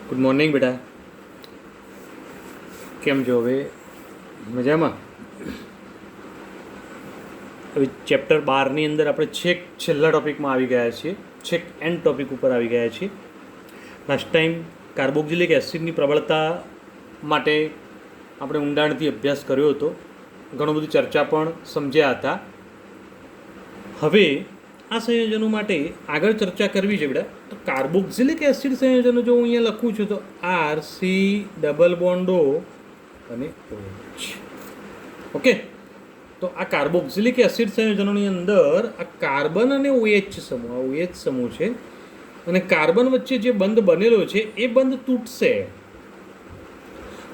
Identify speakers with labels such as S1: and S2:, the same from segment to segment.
S1: Good morning બેટા, કેમ છો? હવે મજામાં? હવે ચેપ્ટર 12ની અંદર આપણે છેક છેલ્લા ટોપિકમાં આવી ગયા છીએ, છેક એન્ડ ટોપિક ઉપર આવી ગયા છીએ. લાસ્ટ ટાઈમ કાર્બોક્સિલિક એસિડની પ્રબળતા માટે આપણે ઊંડાણથી અભ્યાસ કર્યો હતો, ઘણું બધું ચર્ચા પણ સમજ્યા હતા. હવે આ સંયોજનો માટે આગળ ચર્ચા કરવી છે બેટા. તો કાર્બોક્સિલિક એસિડ સંયોજનો જો હું અહીંયા લખું છું તો R C double bond O અને OH. ઓકે, તો આ કાર્બોક્સિલિક એસિડ સંયોજનોની અંદર આ કાર્બન અને OH સમૂહ, આ OH સમૂહ છે અને કાર્બન વચ્ચે જે બંધ બનેલો છે એ બંધ તૂટશે.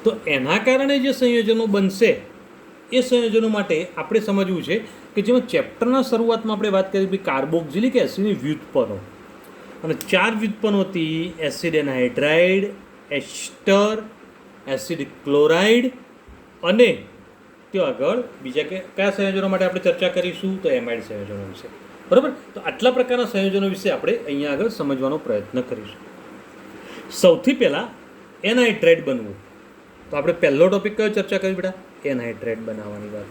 S1: તો એના કારણે જે સંયોજનો બનશે એ સંયોજનો માટે આપણે સમજવું છે કે જેમાં ચેપ્ટરના શરૂઆતમાં આપણે વાત કરી કે કાર્બોક્સિલિક એસિડની વ્યુત્પન્નો, અને 4 વ્યુત્પન્નો હતી: એસિડ એનહાઇડ્રાઇડ, એસ્ટર, એસિડ ક્લોરાઇડ અને ત્યાં આગળ બીજા કયા સંયોજનો માટે આપણે ચર્ચા કરીશું? તો એમાઇડ સંયોજનો વિશે. બરાબર? તો આટલા પ્રકારના સંયોજનો વિશે આપણે અહીંયા આગળ સમજવાનો પ્રયત્ન કરીશું. સૌથી પહેલાં એનહાઇડ્રાઇડ બનવું. તો આપણે પહેલો ટોપિક કયો ચર્ચા કરી બેટા? એનહાઇડ્રાઇડ બનાવવાની વાત.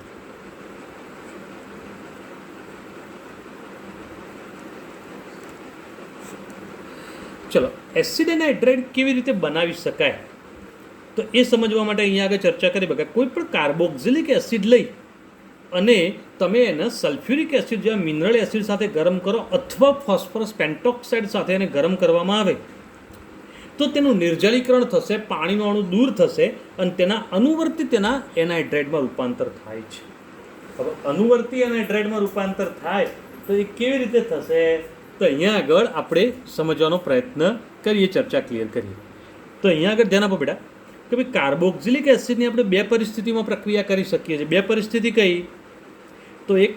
S1: ચલો, એસિડ એનહાઇડ્રાઇડ કેવી રીતે બનાવી શકાય તો એ સમજવા માટે અહીંયા આગળ ચર્ચા કરી બગા. કોઈ પણ કાર્બોક્સિલિક એસિડ લઈ અને તમે એને સલ્ફ્યુરિક એસિડ જેવા મિનરલ એસિડ સાથે ગરમ કરો અથવા ફોસ્ફરસ પેન્ટોક્સાઇડ સાથે એને ગરમ કરવામાં આવે તો તેનું નિર્જલીકરણ થશે, પાણીનું અણુ દૂર થશે અને તેના અનુવર્તી તેના એનહાઇડ્રાઇડમાં રૂપાંતર થાય છે. હવે અનુવર્તી એનહાઇડ્રાઇડમાં રૂપાંતર થાય તો એ કેવી રીતે થશે? તો અહીંયા આગળ આપણે સમજવાનો પ્રયત્ન કરીએ, ચર્ચા ક્લિયર કરીએ. તો અહીંયા આગળ ધ્યાન આપો બેટા કે ભાઈ કાર્બોક્સિલિક એસિડની આપણે બે પરિસ્થિતિમાં પ્રક્રિયા કરી શકીએ છીએ. બે પરિસ્થિતિ કઈ? તો એક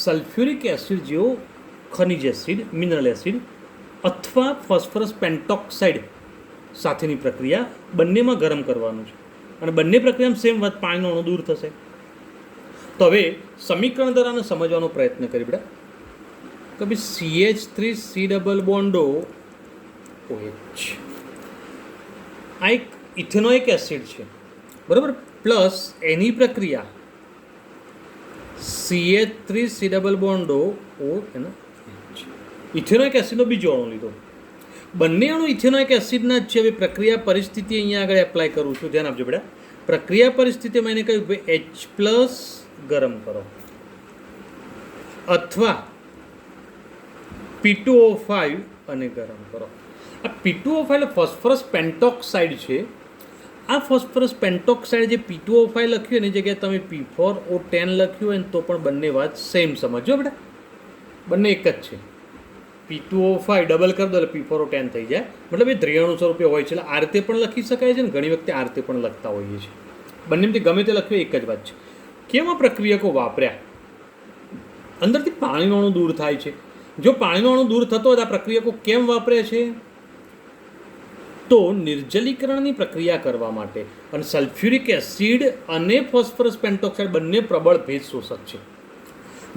S1: સલ્ફ્યુરિક એસિડ જેવો ખનિજ એસિડ, મિનરલ એસિડ અથવા ફોસ્ફરસ પેન્ટોક્સાઇડ સાથેની પ્રક્રિયા, બંનેમાં ગરમ કરવાનું છે અને બંને પ્રક્રિયામાં સેમ વાત, પાણીનો અણુ દૂર થશે. તો હવે સમીકરણ દ્વારા સમજવાનો પ્રયત્ન કરી બેટા કે ભાઈ CH3C ડબલ બોન્ડ OH આ એક ઇથેનોઇક એસિડ છે, બરાબર? પ્લસ એની પ્રક્રિયા CH3C ડબલ બોન્ડ O એના ઇથેનોઇક એસિડનો બીજો અણુ લીધો. બંને અણુ ઇથેનોઇક એસિડના જ છે. હવે પ્રક્રિયા પરિસ્થિતિ અહીંયા આગળ એપ્લાય કરું છું, ધ્યાન આપજો બેટા. પ્રક્રિયા પરિસ્થિતિમાં એને કહ્યું ભાઈ H+ ગરમ કરો અથવા P2O5 અને ગરમ કરો. આ P2O5 એટલે ફોસ્ફરસ પેન્ટોક્સાઇડ છે. આ ફોસ્ફરસ પેન્ટોક્સાઇડ જે P2O5 લખ્યું એની જગ્યાએ તમે P4O10 લખ્યું હોય ને તો પણ બંને વાત સેમ સમજો બેટા, બંને એક જ છે. P2O5 ડબલ કરી દો એટલે P4O10 થઈ જાય. મતલબ એ દ્વિઅણુ સ્વરૂપે હોય છે, એટલે આ રીતે પણ લખી શકાય છે ને ઘણી વખતે આ રીતે પણ લખતા હોઈએ છીએ. બંનેમાંથી ગમે તે લખ્યું એક જ વાત છે. કેવા પ્રક્રિયકો વાપર્યા? અંદરથી પાણીનો અણુ દૂર થાય છે. જો પાણીનો અણુ દૂર થતો હોય તો આ પ્રક્રિયકો કેમ વાપરે છે? તો નિર્જલીકરણની પ્રક્રિયા કરવા માટે. અને સલ્ફ્યુરિક એસિડ અને ફોસ્ફરસ પેન્ટોક્સાઇડ બંને પ્રબળ ભેજ શોષક છે.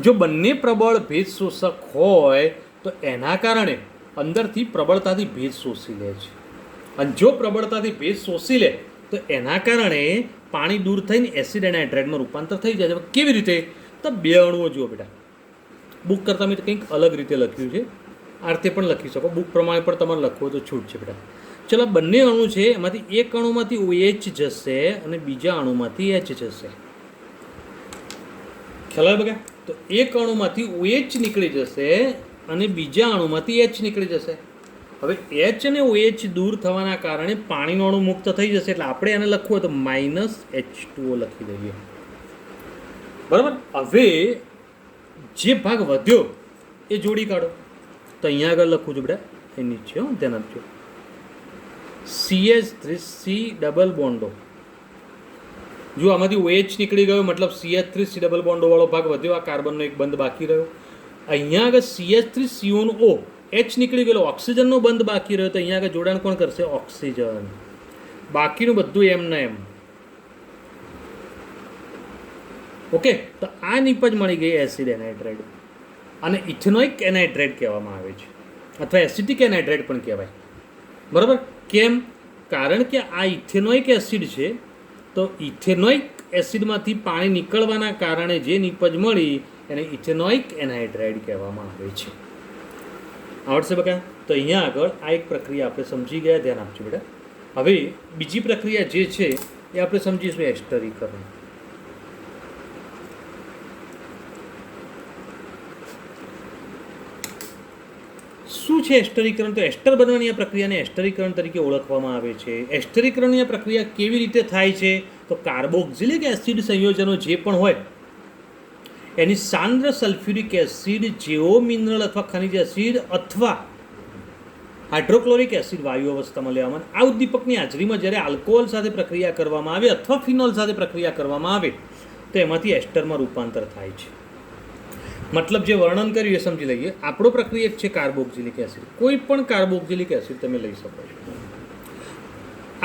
S1: જો બંને પ્રબળ ભેજ શોષક હોય તો એના કારણે અંદરથી પ્રબળતાથી ભેજ શોષી લે છે. અને જો પ્રબળતાથી ભેજ શોષી લે તો એના કારણે પાણી દૂર થઈને એસિડ એનહાઇડ્રાઇડમાં રૂપાંતર થઈ જાય છે. કેવી રીતે? તો બે અણુઓ જુઓ બેટા, બુક કરતાં મેં કંઈક અલગ રીતે લખ્યું છે, આ રીતે પણ લખી શકો, બુક પ્રમાણે પણ તમારે લખવું તો છૂટ છે બેટા. ચલો, બંને અણુ છે એમાંથી એક અણુમાંથી OH જશે અને બીજા અણુમાંથી H જશે. ખ્યાલ આવે બગા? તો એક અણુમાંથી OH નીકળી જશે અને બીજા અણુમાંથી H નીકળી જશે. હવે H અને OH દૂર થવાના કારણે પાણીનો અણુ મુક્ત થઈ જશે, એટલે આપણે એને લખવું હોય તો -H2O લખી દઈએ. બરાબર? હવે જે ભાગ વધ્યો એ જોડી કાઢો. તો અહીંયા આગળ લખું છું બેટા, એ નીચે ધ્યાન આપજો. CH3C ડબલ બોન્ડો, જો આમાંથી OH નીકળી ગયો મતલબ CH3C ડબલ બોન્ડો વાળો ભાગ વધ્યો, આ કાર્બનનો એક બંધ બાકી રહ્યો. અહીંયા આગળ CH3COO H નીકળી ગયેલો, ઓક્સિજનનો બંધ બાકી રહ્યો, તો અહીંયા આગળ જોડાણ કોણ કરશે? ઓક્સિજન. બાકીનું બધું એમને એમ. ઓકે, તો આ નીપજ મળી ગઈ એસિડ એનહાઇડ્રાઇડ, અને ઇથેનોઇક એનહાઇડ્રાઇડ કહેવામાં આવે છે અથવા એસિટિક એનહાઇડ્રાઇડ પણ કહેવાય. બરાબર? કેમ? કારણ કે આ ઇથેનોઇક એસિડ છે, તો ઇથેનોઇક એસિડમાંથી પાણી નીકળવાના કારણે જે નીપજ મળી એને ઇથેનોઇક એનહાઇડ્રાઇડ કહેવામાં આવે છે. આવડશે બકા? તો અહીંયા આગળ આ એક પ્રક્રિયા આપણે સમજી ગયા, ધ્યાન આપજો બેટા. હવે બીજી પ્રક્રિયા જે છે એ આપણે સમજીશું, એસ્ટરીકરણ. શું છે એસ્ટરીકરણ? તો એસ્ટર બનવાની આ પ્રક્રિયાને એસ્ટરીકરણ તરીકે ઓળખવામાં આવે છે. એસ્ટરીકરણની આ પ્રક્રિયા કેવી રીતે થાય છે? તો કાર્બોક્સિલિક એસિડ સંયોજનો જે પણ હોય એની સાંદ્ર સલ્ફ્યુરિક એસિડ જેવો મિનરલ અથવા ખનિજ એસિડ અથવા હાઇડ્રોક્લોરિક એસિડ વાયુ અવસ્થામાં લેવામાં, આ ઉદ્દીપકની હાજરીમાં જ્યારે આલ્કોહોલ સાથે પ્રક્રિયા કરવામાં આવે અથવા ફિનોલ સાથે પ્રક્રિયા કરવામાં આવે તો એમાંથી એસ્ટરમાં રૂપાંતર થાય છે. મતલબ જે વર્ણન કર્યું એ સમજી લઈએ. આપણો પ્રક્રિયક છે કાર્બોક્સિલિક એસિડ. કોઈ પણ કાર્બોક્સિલિક એસિડ તમે લઈ શકો છો.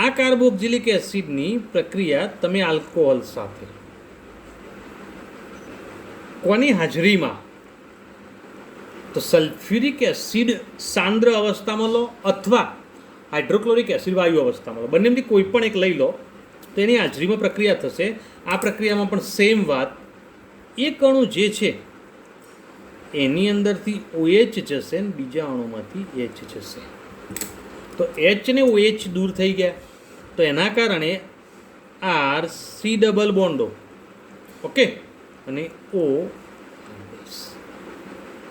S1: આ કાર્બોક્સિલિક એસિડની પ્રક્રિયા તમે આલ્કોહોલ સાથે કોની હાજરીમાં? તો સલ્ફ્યુરિક એસિડ સાંદ્ર અવસ્થામાં લો અથવા હાઇડ્રોક્લોરિક એસિડ વાયુ અવસ્થામાં લો, બંનેમાંથી કોઈ પણ એક લઈ લો તો એની હાજરીમાં પ્રક્રિયા થશે. આ પ્રક્રિયામાં પણ સેમ વાત, એક અણુ જે છે એની અંદરથી OH જશે ને બીજા અણુમાંથી H જશે. તો H ને OH દૂર થઈ ગયા, તો એના કારણે RC ડબલ બોન્ડો, ઓકે, અને O.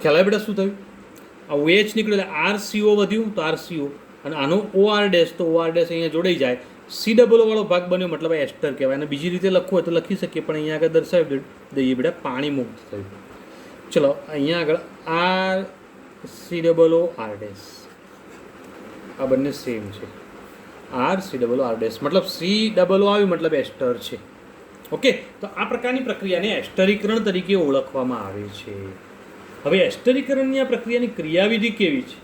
S1: ખ્યાલ આવે બેટા શું થયું? આ OH નીકળ્યું એટલે RCO વધ્યું, તો RCO, અને આનો OR ડેશ, તો OR ડેશ અહીંયા જોડાઈ જાય. C ડબલ વાળો ભાગ બન્યો, મતલબ આ એસ્ટર કહેવાય. અને બીજી રીતે લખવું હોય તો લખી શકીએ, પણ અહીંયા આગળ દર્શાવી દઈએ બેટા, પાણી મુક્ત થયું. ચલો અહીંયા આગળ RC R ડેશ, આ બંને સેમ છે. RC R ડેશ મતલબ C આવ્યું, મતલબ એસ્ટર છે. ઓકે, તો આ પ્રકારની પ્રક્રિયાને એસ્ટરીકરણ તરીકે ઓળખવામાં આવે છે. હવે એસ્ટરીકરણની આ પ્રક્રિયાની ક્રિયાવિધિ કેવી છે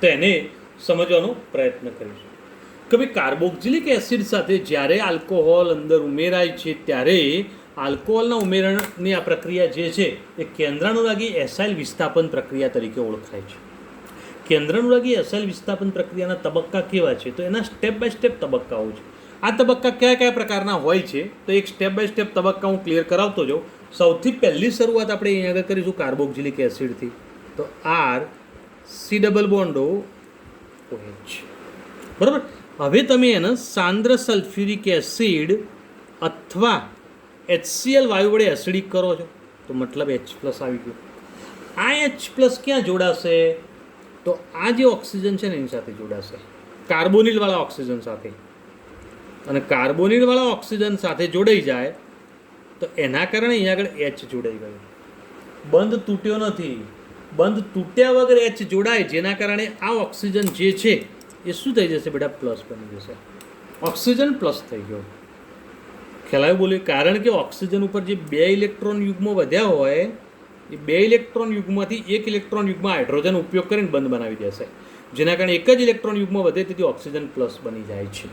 S1: તો એને સમજવાનો પ્રયત્ન કરીશું કે ભાઈ કાર્બોક્સિલિક એસિડ સાથે જ્યારે આલ્કોહોલ અંદર ઉમેરાય છે ત્યારે આલ્કોહોલના ઉમેરણની આ પ્રક્રિયા જે છે એ કેન્દ્રાનુરાગી એસાઇલ વિસ્થાપન પ્રક્રિયા તરીકે ઓળખાય છે. કેન્દ્રાનુરાગી એસાઇલ વિસ્થાપન પ્રક્રિયાના તબક્કા કેવા છે? તો એના સ્ટેપ બાય સ્ટેપ તબક્કાઓ છે. આ તબક્કા કયા કયા પ્રકારના હોય છે તો એક સ્ટેપ બાય સ્ટેપ તબક્કા હું ક્લિયર કરાવતો જાઉં. સૌથી પહેલી શરૂઆત આપણે અહીંયા આગળ કરીશું કાર્બોક્સિલિક એસિડથી. તો RC ડબલ બોન્ડો OH, બરાબર. હવે તમે એને સાંદ્ર સલ્ફ્યુરિક એસિડ અથવા HCl વાયુ વડે એસિડિક કરો છો તો મતલબ H+ આવી ગયો. આ H+ ક્યાં જોડાશે? તો આ જે ઓક્સિજન છે ને એની સાથે જોડાશે, કાર્બોનિલવાળા ઓક્સિજન સાથે. અને કાર્બોનિલવાળા ઓક્સિજન સાથે જોડાઈ જાય તો એના કારણે અહીંયા આગળ H જોડાઈ ગયું. બંધ તૂટ્યો નથી, બંધ તૂટ્યા વગર H જોડાય, જેના કારણે આ ઓક્સિજન જે છે એ શું થઈ જશે બેટા? પ્લસ બની જશે. ઓક્સિજન પ્લસ થઈ ગયો. ખ્યાલ આવ્યો બોલે? કારણ કે ઓક્સિજન ઉપર જે 2 ઇલેક્ટ્રોન યુગ્મો વધ્યા હોય એ 2 ઇલેક્ટ્રોન યુગ્મમાંથી 1 ઇલેક્ટ્રોન યુગ્મ હાઇડ્રોજન ઉપયોગ કરીને બંધ બનાવી દેશે, જેના કારણે એક જ ઇલેક્ટ્રોન યુગ્મ વધે તેથી ઓક્સિજન પ્લસ બની જાય છે.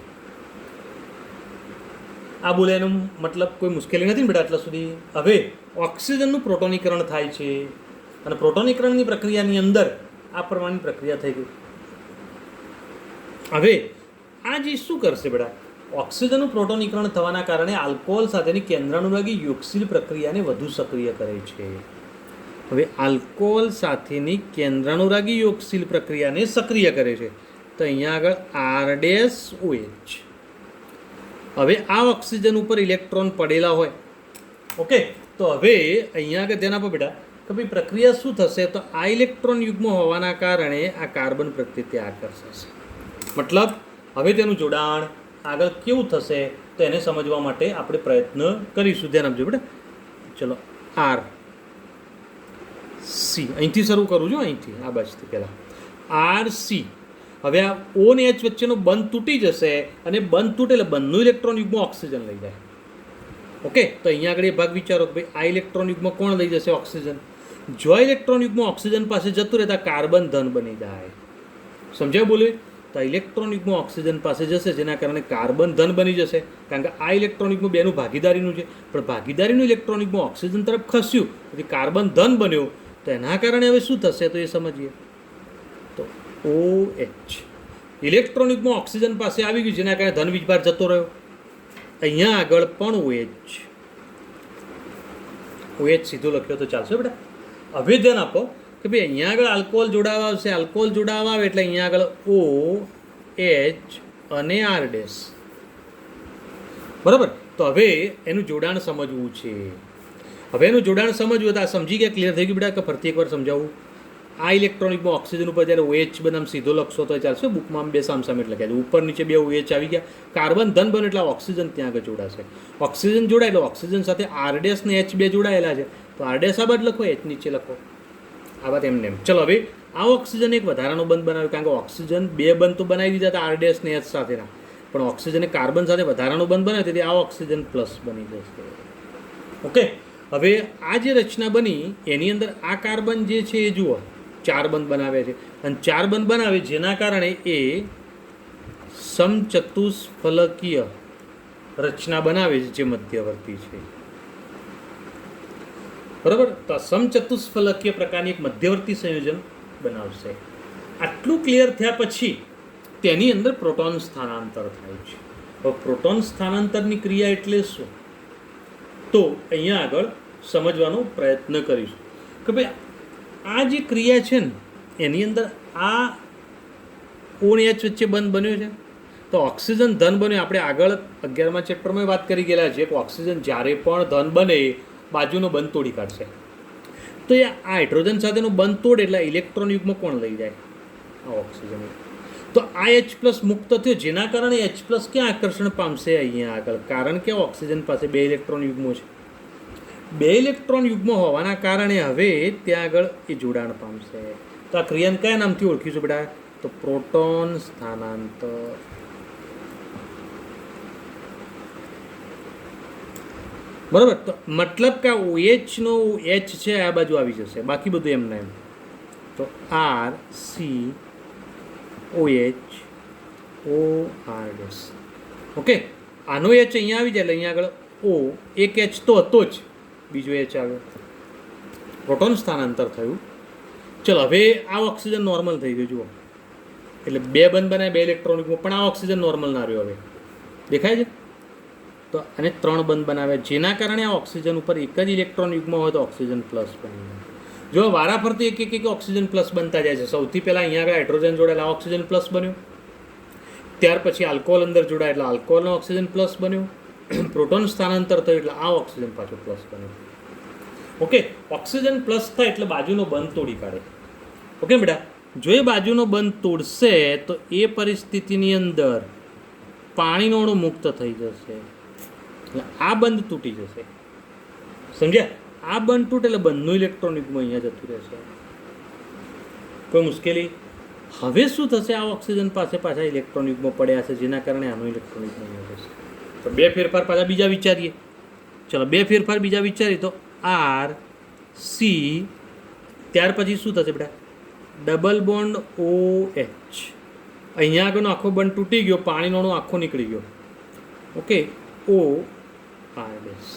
S1: આ બોલે એનો મતલબ કોઈ મુશ્કેલી નથી ને બેટા આટલા સુધી? હવે ઓક્સિજનનું પ્રોટોનીકરણ થાય છે અને પ્રોટોનીકરણની પ્રક્રિયાની અંદર આ પ્રમાણની પ્રક્રિયા થઈ ગઈ. હવે આ જે શું કરશે બેટા? ઓક્સિજનનું પ્રોટોનીકરણ થવાના કારણે આલ્કોહોલ સાથેની કેન્દ્રાનુરાગી યોક્સિલ પ્રક્રિયાને વધુ સક્રિય કરે છે. હવે આલ્કોહોલ સાથેની કેન્દ્રાનુરાગી યોક્સિલ પ્રક્રિયાને સક્રિય કરે છે તો અહીંયા આગળ R-OH. હવે આ ઓક્સિજન ઉપર ઇલેક્ટ્રોન પડેલા હોય, ઓકે, તો હવે અહીંયા આગળ ધ્યાન આપો બેટા કે ભાઈ પ્રક્રિયા શું થશે? તો આ ઇલેક્ટ્રોન યુગ્મ હોવાના કારણે આ કાર્બન પ્રત્યે તે આકર્ષાશે. મતલબ હવે તેનું જોડાણ આગળ કેવું થશે તો એને સમજવા માટે આપણે પ્રયત્ન કરીશું. ધ્યાન આપજો બેટા. ચલો RC અહીંથી શરૂ કરું છું, અહીંથી આ બાજુથી પહેલાં RC. હવે આ O અને H વચ્ચેનો બંધ તૂટી જશે અને બંધ તૂટે એટલે બંધનું ઇલેક્ટ્રોન યુગ્મ ઓક્સિજન લઈ જાય. ઓકે, તો અહીંયા આગળ એ ભાગ વિચારો કે ભાઈ આ ઇલેક્ટ્રોન યુગ્મ કોણ લઈ જશે? ઓક્સિજન. જો આ ઇલેક્ટ્રોન યુગ્મ ઓક્સિજન પાસે જતું રહેતા કાર્બન ધન બની જાય. સમજાય બોલે? તો આ ઇલેક્ટ્રોન યુગ્મ ઓક્સિજન પાસે જશે જેના કારણે કાર્બન ધન બની જશે, કારણ કે આ ઇલેક્ટ્રોન યુગ્મ બેનું ભાગીદારીનું છે, પણ ભાગીદારીનું ઇલેક્ટ્રોન યુગ્મ ઓક્સિજન તરફ ખસ્યું તેથી કાર્બન ધન બન્યો. તો એના કારણે હવે શું થશે તો એ સમજીએ. તો OH. ઇલેક્ટ્રોન યુગ્મ ઓક્સિજન પાસે આવી ગયું, જેના કારણે ધન વીજભાર જતો રહ્યો. અહીંયા આગળ પણ OH સીધો લખ્યો તો ચાલશે બેટા. હવે ધ્યાન આપો કે ભાઈ અહીંયા આગળ આલ્કોહોલ જોડાવા આવશે, આલ્કોહોલ જોડાવા આવે એટલે અહીંયા આગળ OH અને R ડેશ. બરાબર. તો હવે એનું જોડાણ સમજવું છે. હવે એનું જોડાણ સમજવું તો આ સમજી ગયા, ક્લિયર થઈ ગયું બેટા કે ફરતી એકવાર સમજાવું. આ ઇલેક્ટ્રોનિકમાં ઓક્સિજન ઉપર જ્યારે OH બનામ સીધો લખશો તો ચાલશે. બુકમાં બે સામસામે લખ્યા છે, ઉપર નીચે બે OH આવી ગયા. કાર્બન ધન બને એટલે ઓક્સિજન ત્યાં આગળ જોડાશે. ઓક્સિજન જોડાય એટલે ઓક્સિજન સાથે R ડેશ ને H બે જોડાયેલા છે, તો R ડેશ આ બાદ લખો, H નીચે લખો. આ વાત એમને એમ. ચલો હવે આ ઓક્સિજન એક વધારાનો બંધ બનાવ્યો, કારણ કે ઓક્સિજન બે બંધ તો બનાવી દીધા હતા R ડેશ ને H સાથેના, પણ ઓક્સિજને કાર્બન સાથે વધારાનો બંધ બનાવ્યો તેથી આ ઓક્સિજન પ્લસ બની જશે. ઓકે. હવે આ જે રચના બની એની અંદર આ કાર્બન જે છે એ જુઓ 4 બંધ બનાવે છે, અને 4 બંધ બનાવે જેના કારણે એ સમચતુષ્ફલકીય રચના બનાવે છે જે મધ્યવર્તી છે. બરાબર. તો સમચતુષ્ફલકીય પ્રકારની એક મધ્યવર્તી સંયોજન બનાવશે. આટલું ક્લિયર થયા પછી તેની અંદર પ્રોટોન સ્થાનાંતર થાય છે. હવે પ્રોટોન સ્થાનાંતરની ક્રિયા એટલે શું, તો અહીંયા આગળ સમજવાનો પ્રયત્ન કરીશું કે ભાઈ આ જે ક્રિયા છે ને એની અંદર આ O અને H વચ્ચે બંધ બન્યો છે, તો ઓક્સિજન ધન બન્યો. આપણે આગળ 11મા ચેપ્ટરમાં વાત કરી ગયેલા છે કે ઓક્સિજન જ્યારે પણ ધન બને બાજુનો બંધ તોડી કાઢશે. તો એ આ હાઇડ્રોજન સાથેનો બંધ તોડે એટલે ઇલેક્ટ્રોન યુગ્મ કોણ લઈ જાય? આ ઓક્સિજન. તો આ H+ મુક્ત થયો, જેના કારણે H+ ક્યાં આકર્ષણ પામશે? અહીંયા આગળ. કારણ કે ઓક્સિજન પાસે 2 ઇલેક્ટ્રોન યુગ્મો છે. 2 ઇલેક્ટ્રોન યુગ્મો હોવાના કારણે હવે ત્યાં આગળ એ જોડાણ પામશે. તો આ ક્રિયાને કયા નામથી ઓળખીશું બેટા? તો પ્રોટોન સ્થાનાંતર. બરાબર. તો મતલબ કે OH નો H છે આ બાજુ આવી જશે, બાકી બધું એમને એમ. તો RCOH OR ડેશ. ઓકે. આનો H અહીંયા આવી જાય એટલે અહીંયા આગળ O, એક H તો હતો જ, બીજો H આવ્યો, પ્રોટોન સ્થાનાંતર થયું. ચલો હવે આ ઓક્સિજન નોર્મલ થઈ ગયું જુઓ, એટલે 2 બંધ બનાવે 2 ઇલેક્ટ્રોન યુગ્મો, પણ આ ઓક્સિજન નોર્મલ ના રહ્યો. હવે દેખાય છે? તો અને 3 બંધ બનાવે, જેના કારણે આ ઓક્સિજન ઉપર એક જ ઇલેક્ટ્રોન યુગ્મ હોય તો ઓક્સિજન પ્લસ બની જાય. જો વારાફરતી એક ઓક્સિજન પ્લસ બનતા જાય છે. સૌથી પહેલાં અહીંયા આગળ હાઇડ્રોજન જોડાયેલા ઓક્સિજન પ્લસ બન્યો, ત્યાર પછી આલ્કોહોલ અંદર જોડાય એટલે આલ્કોહોલનો ઓક્સિજન પ્લસ બન્યો, પ્રોટોન સ્થાનાંતર થયું એટલે આ ઓક્સિજન પાછો પ્લસ બન્યો. ઓકે. ઓક્સિજન પ્લસ થાય એટલે બાજુનો બંધ તોડી કાઢે. ઓકે બેટા. જો એ બાજુનો બંધ તોડશે તો એ પરિસ્થિતિની અંદર પાણીનો અણુ મુક્ત થઈ જશે, એટલે આ બંધ તૂટી જશે. સમજ્યા? આ બંધ તૂટે એટલે બંધનું ઇલેક્ટ્રોન યુગ્મ અહીંયા જતું રહેશે. કોઈ મુશ્કેલી? હવે શું થશે? આ ઓક્સિજન પાસે પાછા ઇલેક્ટ્રોન યુગ્મ પડ્યા છે, જેના કારણે આનું ઇલેક્ટ્રોન યુગ્મ અહીંયા જશે. તો 2 ફેરફાર પાછા બીજા વિચારીએ. ચલો 2 ફેરફાર બીજા વિચારીએ તો R C, ત્યાર પછી શું થશે બેટા? Double bond OH. અહીંયા આગળનો આખો બંધ તૂટી ગયો, પાણીનો અણુ આખો નીકળી ગયો. ઓકે. OR dash.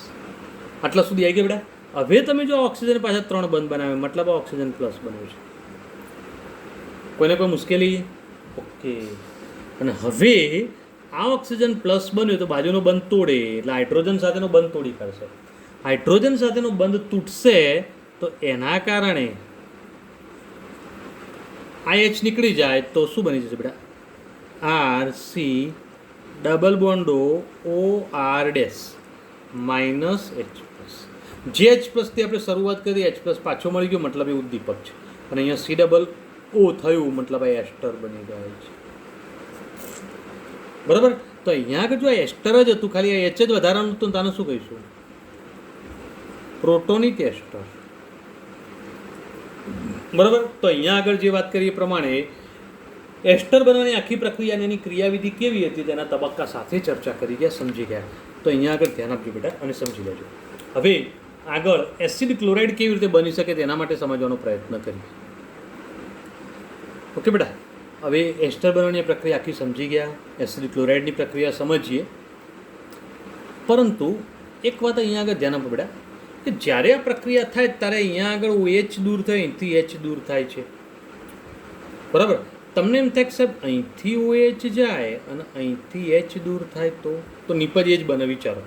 S1: આટલા સુધી આવી ગયા બેટા. હવે તમે જો ઓક્સિજન પાછા 3 બંધ બનાવે, મતલબ ઓક્સિજન પ્લસ બન્યું છે. કોઈને કોઈ મુશ્કેલી? ઓકે. અને હવે આ ઓક્સિજન પ્લસ બન્યો તો બાજુનો બંધ તોડે એટલે હાઇડ્રોજન સાથેનો બંધ તોડી કાઢશે. હાઇડ્રોજન સાથેનો બંધ તૂટશે તો એના કારણે આ H નીકળી જાય તો શું બની જશે બેટા? RC double bond OR dash minus H+. જે H+ થી આપણે શરૂઆત કરી, H+ પાછો મળી ગયો, મતલબ એ ઉદ્દીપક છે. અને અહીંયા C ડબલ O થયું, મતલબ આ એસ્ટર બની જાય છે. બરાબર. તો અહીંયા આગળ જો આ એસ્ટર જ હતું, ખાલી આ H જ વધારાનું હતું, તાને શું કહીશું? પ્રોટોનિક એસ્ટર. બરાબર. તો અહીંયા આગળ જે વાત કરીએ એ પ્રમાણે એસ્ટર બનવાની આખી પ્રક્રિયા એની ક્રિયાવિધિ કેવી હતી તેના તબક્કા સાથે ચર્ચા કરી ગયા, સમજી ગયા. તો અહીંયા આગળ ધ્યાન આપજો બેટા અને સમજી લેજો. હવે આગળ એસિડ ક્લોરાઇડ કેવી રીતે બની શકે તેના માટે સમજવાનો પ્રયત્ન કરીએ. ઓકે બેટા. હવે એસ્ટર બનવાની પ્રક્રિયા આખી સમજી ગયા, એસિડ ક્લોરાઇડની પ્રક્રિયા સમજીએ. પરંતુ એક વાત અહીંયા આગળ ધ્યાન આપો બેટા કે જ્યારે આ પ્રક્રિયા થાય ત્યારે અહીંયા આગળ OH દૂર થાય, અહીંથી H દૂર થાય છે. બરાબર. તમને એમ થાય કે સાહેબ અહીંથી OH જાય અને અહીંથી H દૂર થાય તો નિપજ એ જ બને. વિચારો,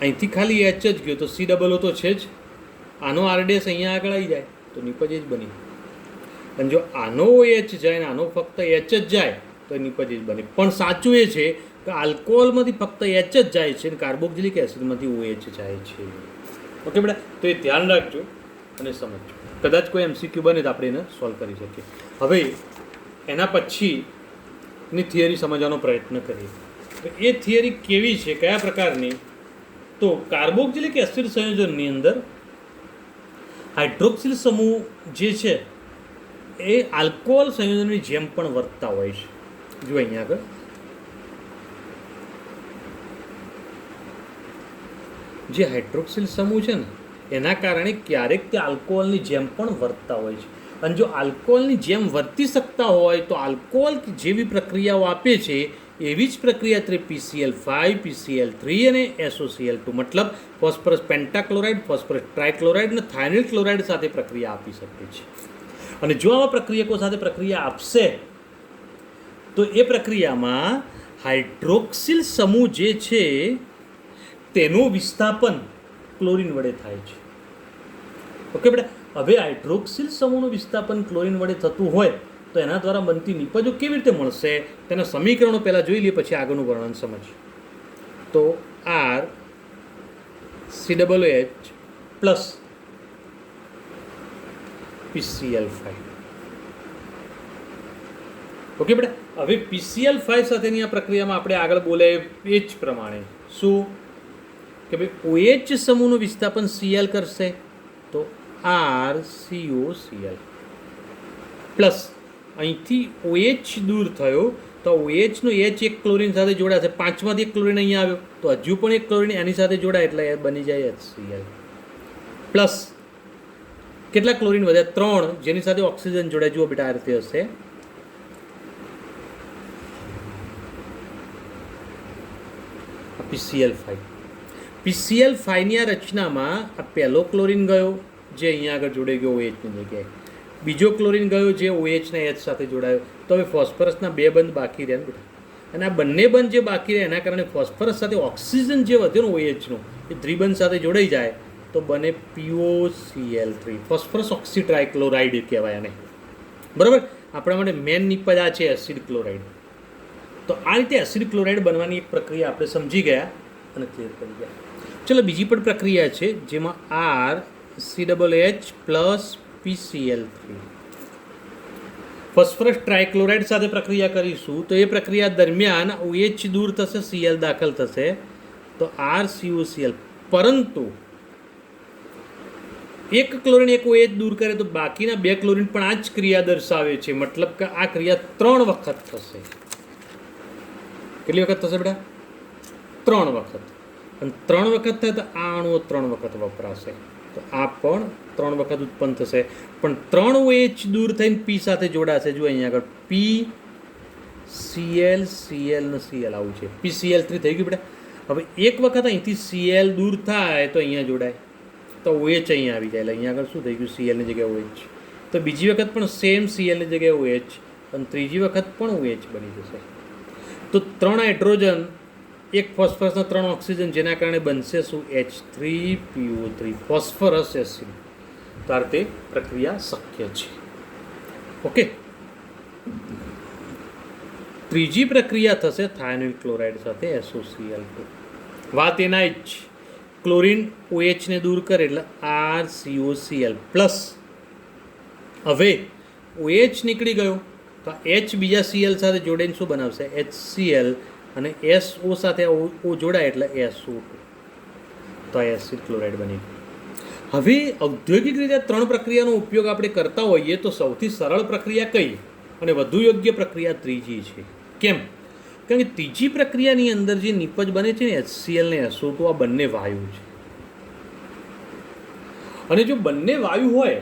S1: અહીંથી ખાલી H જ ગયો તો COO તો છે જ, આનો RDS અહીંયા આગળ આવી જાય તો નિપજ એ જ બની. અને જો આનો OH જાય ને આનો ફક્ત H જ જાય તો નિપજ એ જ બને. પણ સાચું એ છે કે આલ્કોહોલમાંથી ફક્ત H જ જાય છે અને કાર્બોક્સિલિક એસિડમાંથી OH જાય છે. ઓકે બેટા, તો એ ધ્યાન રાખજો અને સમજજો. કદાચ કોઈ MCQ બને તો આપણે એને સોલ્વ કરી શકીએ. હવે એના પછીની થિયરી સમજવાનો પ્રયત્ન કરીએ. તો એ થિયરી કેવી છે, કયા પ્રકારની? તો કાર્બોક્સિલિક એસિડ સંયોજનની અંદર હાઇડ્રોક્સિલ સમૂહ જે છે એ આલ્કોહોલ સંયોજનની જેમ પણ વર્તતા હોય છે. જો અહીંયા આગળ જે હાઇડ્રોક્સિલ સમૂહ છે ને એના કારણે ક્યારેક તે આલ્કોહોલની જેમ પણ વર્તતા હોય છે. અને જો આલ્કોહોલની જેમ વર્તી શકતા હોય તો આલ્કોહોલ જેવી પ્રક્રિયાઓ આપે છે એવી જ પ્રક્રિયા તે PCl5, PCl3 અને SOCl2 મતલબ ફોસ્ફરસ પેન્ટાક્લોરાઇડ, ફોસ્ફરસ ટ્રાયક્લોરાઇડ અને થાઇનિલ ક્લોરાઇડ સાથે પ્રક્રિયા આપી શકે છે. અને જો આવા પ્રક્રિયકો સાથે પ્રક્રિયા આપશે તો એ પ્રક્રિયામાં હાઇડ્રોક્સિલ સમૂહ જે છે તેનું વિસ્થાપન ક્લોરીન વડે થાય છે. ઓકે બેટા, હવે હાઇડ્રોક્સિલ સમૂહનું વિસ્થાપન ક્લોરીન વડે થતું હોય તો એના દ્વારા બનતી નિપજો કેવી રીતે મળશે તેના સમીકરણો પહેલાં જોઈ લઈએ, પછી આગળનું વર્ણન સમજીએ. તો RCOOH પ્લસ PCl5. ઓકે બેટા, હવે PCl5 સાથેની આ પ્રક્રિયામાં આપણે આગળ બોલે એ જ પ્રમાણે શું કે ભાઈ OH સમૂહનું વિસ્થાપન Cl કરશે તો RCOCl પ્લસ અહીંથી OH દૂર થયો તો OH નો H એક ક્લોરીન સાથે જોડાશે, 5 માંથી એક ક્લોરીન અહીંયા આવ્યો તો હજુ પણ એક ક્લોરીન એની સાથે જોડાય એટલે એ બની જાય HCl પ્લસ કેટલા ક્લોરીન વધ્યા? 3, જેની સાથે ઓક્સિજન જોડાય. જુઓ બેટા, આ રીતે હશે. PCl5 ની આ રચનામાં આ પહેલો ક્લોરીન ગયો જે અહીંયા આગળ જોડાઈ ગયો OH ની જગ્યાએ, બીજો ક્લોરીન ગયો જે OH ના H સાથે જોડાયો. તો હવે ફોસ્ફરસના 2 બંધ બાકી રહ્યા ને બેટા, અને આ બંને બંધ જે બાકી રહ્યા એના કારણે ફોસ્ફરસ સાથે ઓક્સિજન જે વધ્યો ને OH નો એ દ્વિબંધ સાથે જોડાઈ જાય તો બને POCl3, ફોસ્ફરસ ઓક્સી ટ્રાયક્લોરાઇડ કહેવાય આને. બરાબર, આપણા માટે મેન નિપજ આ છે એસિડ ક્લોરાઇડ. તો આ રીતે એસિડ ક્લોરાઇડ બનવાની એક પ્રક્રિયા આપણે સમજી ગયા અને ક્લિયર કરી ગયા. ચલો, બીજી પણ પ્રક્રિયા છે જેમાં RCOOH પ્લસ PCl3 ફોસ્ફરસ ટ્રાયક્લોરાઇડ સાથે પ્રક્રિયા કરીશું. તો એ પ્રક્રિયા દરમિયાન OH દૂર થશે, Cl દાખલ થશે તો RCOCl. પરંતુ એક ક્લોરીન એક OH દૂર કરે તો બાકીના 2 ક્લોરીન પણ આ જ ક્રિયા દર્શાવે છે. મતલબ કે આ ક્રિયા 3 વખત થશે. કેટલી વખત થશે બેટા? 3 વખત. અને 3 વખત થાય તો આ અણુઓ 3 વખત વપરાશે તો આ પણ 3 વખત ઉત્પન્ન થશે. પણ 3 OH દૂર થઈને P સાથે જોડાશે. જો અહીંયા આગળ P Cl Cl ને Cl આવું છે. PCl3 થઈ ગયું બેટા. હવે એક વખત અહીંથી Cl દૂર થાય તો અહીંયા જોડાય તો OH અહીંયા આવી જાય. એટલે અહીંયા આગળ શું થઈ ગયું? Cl ની જગ્યાએ OH. તો બીજી વખત પણ સેમ Cl ની જગ્યાએ OH અને ત્રીજી વખત પણ OH બની જશે. તો 3 હાઇડ્રોજન, એક ફોસ્ફરસના 3 ઓક્સિજન, જેના કારણે બનશે શું? H3PO3, phosphorus acid. તો આ રીતે પ્રક્રિયા શક્ય છે. ઓકે, ત્રીજી પ્રક્રિયા થશે થાઇનિલ ક્લોરાઇડ સાથે SOCl2. વાત એના જ, ક્લોરીન OH ને દૂર કરે એટલે RCOCl પ્લસ. હવે OH નીકળી ગયો તો H બીજા Cl સાથે જોડાઈને શું બનાવશે? HCl અને SO સાથે O જોડાય એટલે SO2. તો આ એસિડ ક્લોરાઇડ બની ગયું. હવે ઔદ્યોગિક રીતે 3 પ્રક્રિયાનો ઉપયોગ આપણે કરતા હોઈએ તો સૌથી સરળ પ્રક્રિયા કઈ અને વધુ યોગ્ય પ્રક્રિયા ત્રીજી છે. કેમ? કારણ કે ત્રીજી પ્રક્રિયાની અંદર જે નિપજ બને છે ને HCl ને SO2, આ બંને વાયુ છે. અને જો બંને વાયુ હોય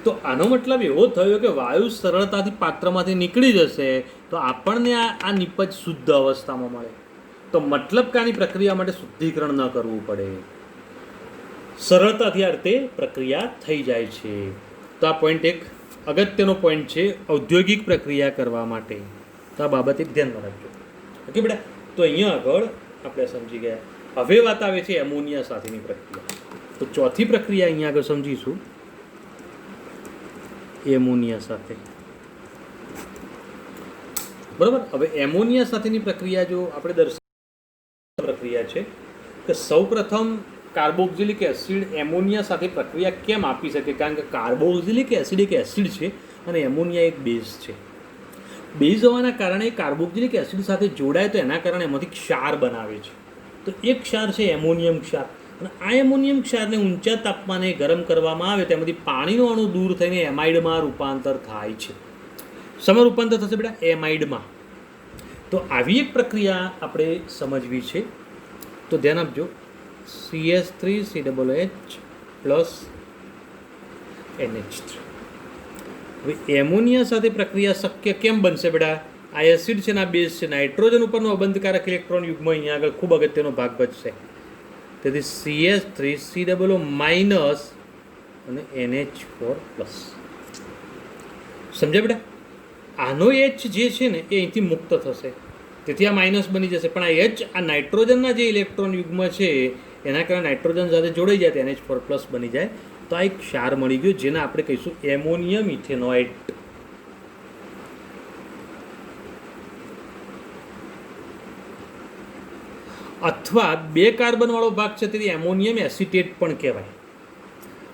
S1: તો આનો મતલબ એવો થયો કે વાયુ સરળતાથી પાત્રમાંથી નીકળી જશે તો આપણને આ નિપજ શુદ્ધ અવસ્થામાં મળે. તો મતલબ કે આની પ્રક્રિયા માટે શુદ્ધિકરણ ન કરવું પડે, સરળતાથી આ રીતે પ્રક્રિયા થઈ જાય છે. તો આ પોઈન્ટ એક અગત્યનો પોઈન્ટ છે ઔદ્યોગિક પ્રક્રિયા કરવા માટે, તો આ બાબતે ધ્યાનમાં રાખજો. ઓકે બેટા, તો અહીંયા આગળ આપણે સમજી ગયા. હવે વાત આવે છે એમોનિયા સાથેની પ્રક્રિયા. તો ચોથી પ્રક્રિયા અહીંયા આગળ સમજીશું એમોનિયા સાથે. બરાબર. હવે એમોનિયા સાથેની પ્રક્રિયા જો આપણે દર્શાવ પ્રક્રિયા છે કે સૌપ્રથમ કાર્બોક્સિલિક એસિડ એમોનિયા સાથે પ્રક્રિયા કેમ આપી શકે? કારણ કે કાર્બોક્સિલિક એસિડ એક એસિડ છે અને એમોનિયા એક બેઝ છે. બેઝ હોવાના કારણે કાર્બોક્સિલિક એસિડ સાથે જોડાય તો એના કારણે એમાંથી ક્ષાર બનાવે છે. તો એક ક્ષાર છે એમોનિયમ ક્ષાર, અને આ એમોનિયમ ક્ષારને ઊંચા તાપમાને ગરમ કરવામાં આવે તેમાંથી પાણીનો અણુ દૂર થઈને એમાઇડમાં રૂપાંતર થાય છે. શેમાં રૂપાંતર થશે બેટા? એમાઇડમાં. તો આવી એક પ્રક્રિયા આપણે સમજવી છે. તો ધ્યાન આપજો, CH3COOH પ્લસ NH3. હવે એમોનિયા સાથે પ્રક્રિયા શક્ય કેમ બનશે બેટા? આ એસિડ છે ને આ બેઝ છે, નાઇટ્રોજન ઉપરનો અબંધકારક ઇલેક્ટ્રોન યુગ્મ અહીંયા આગળ ખૂબ અગત્યનો ભાગ ભજશે. તેથી CH3COO માઇનસ અને NH4 પ્લસ. સમજ્યા બેટા? આનો H જે છે ને એ અહીંથી મુક્ત થશે, તેથી આ માઇનસ બની જશે. પણ આ H આ નાઇટ્રોજનના જે ઇલેક્ટ્રોન યુગ્મ છે એના કારણે નાઇટ્રોજન સાથે જોડાઈ જાય તો NH4 પ્લસ બની જાય. તો આ એક ક્ષાર મળી ગયો જેને આપણે કહીશું એમોનિયમ ઇથેનોઇટ. અથવા 2 કાર્બનવાળો ભાગ છે તેથી એમોનિયમ એસિટેટ પણ કહેવાય.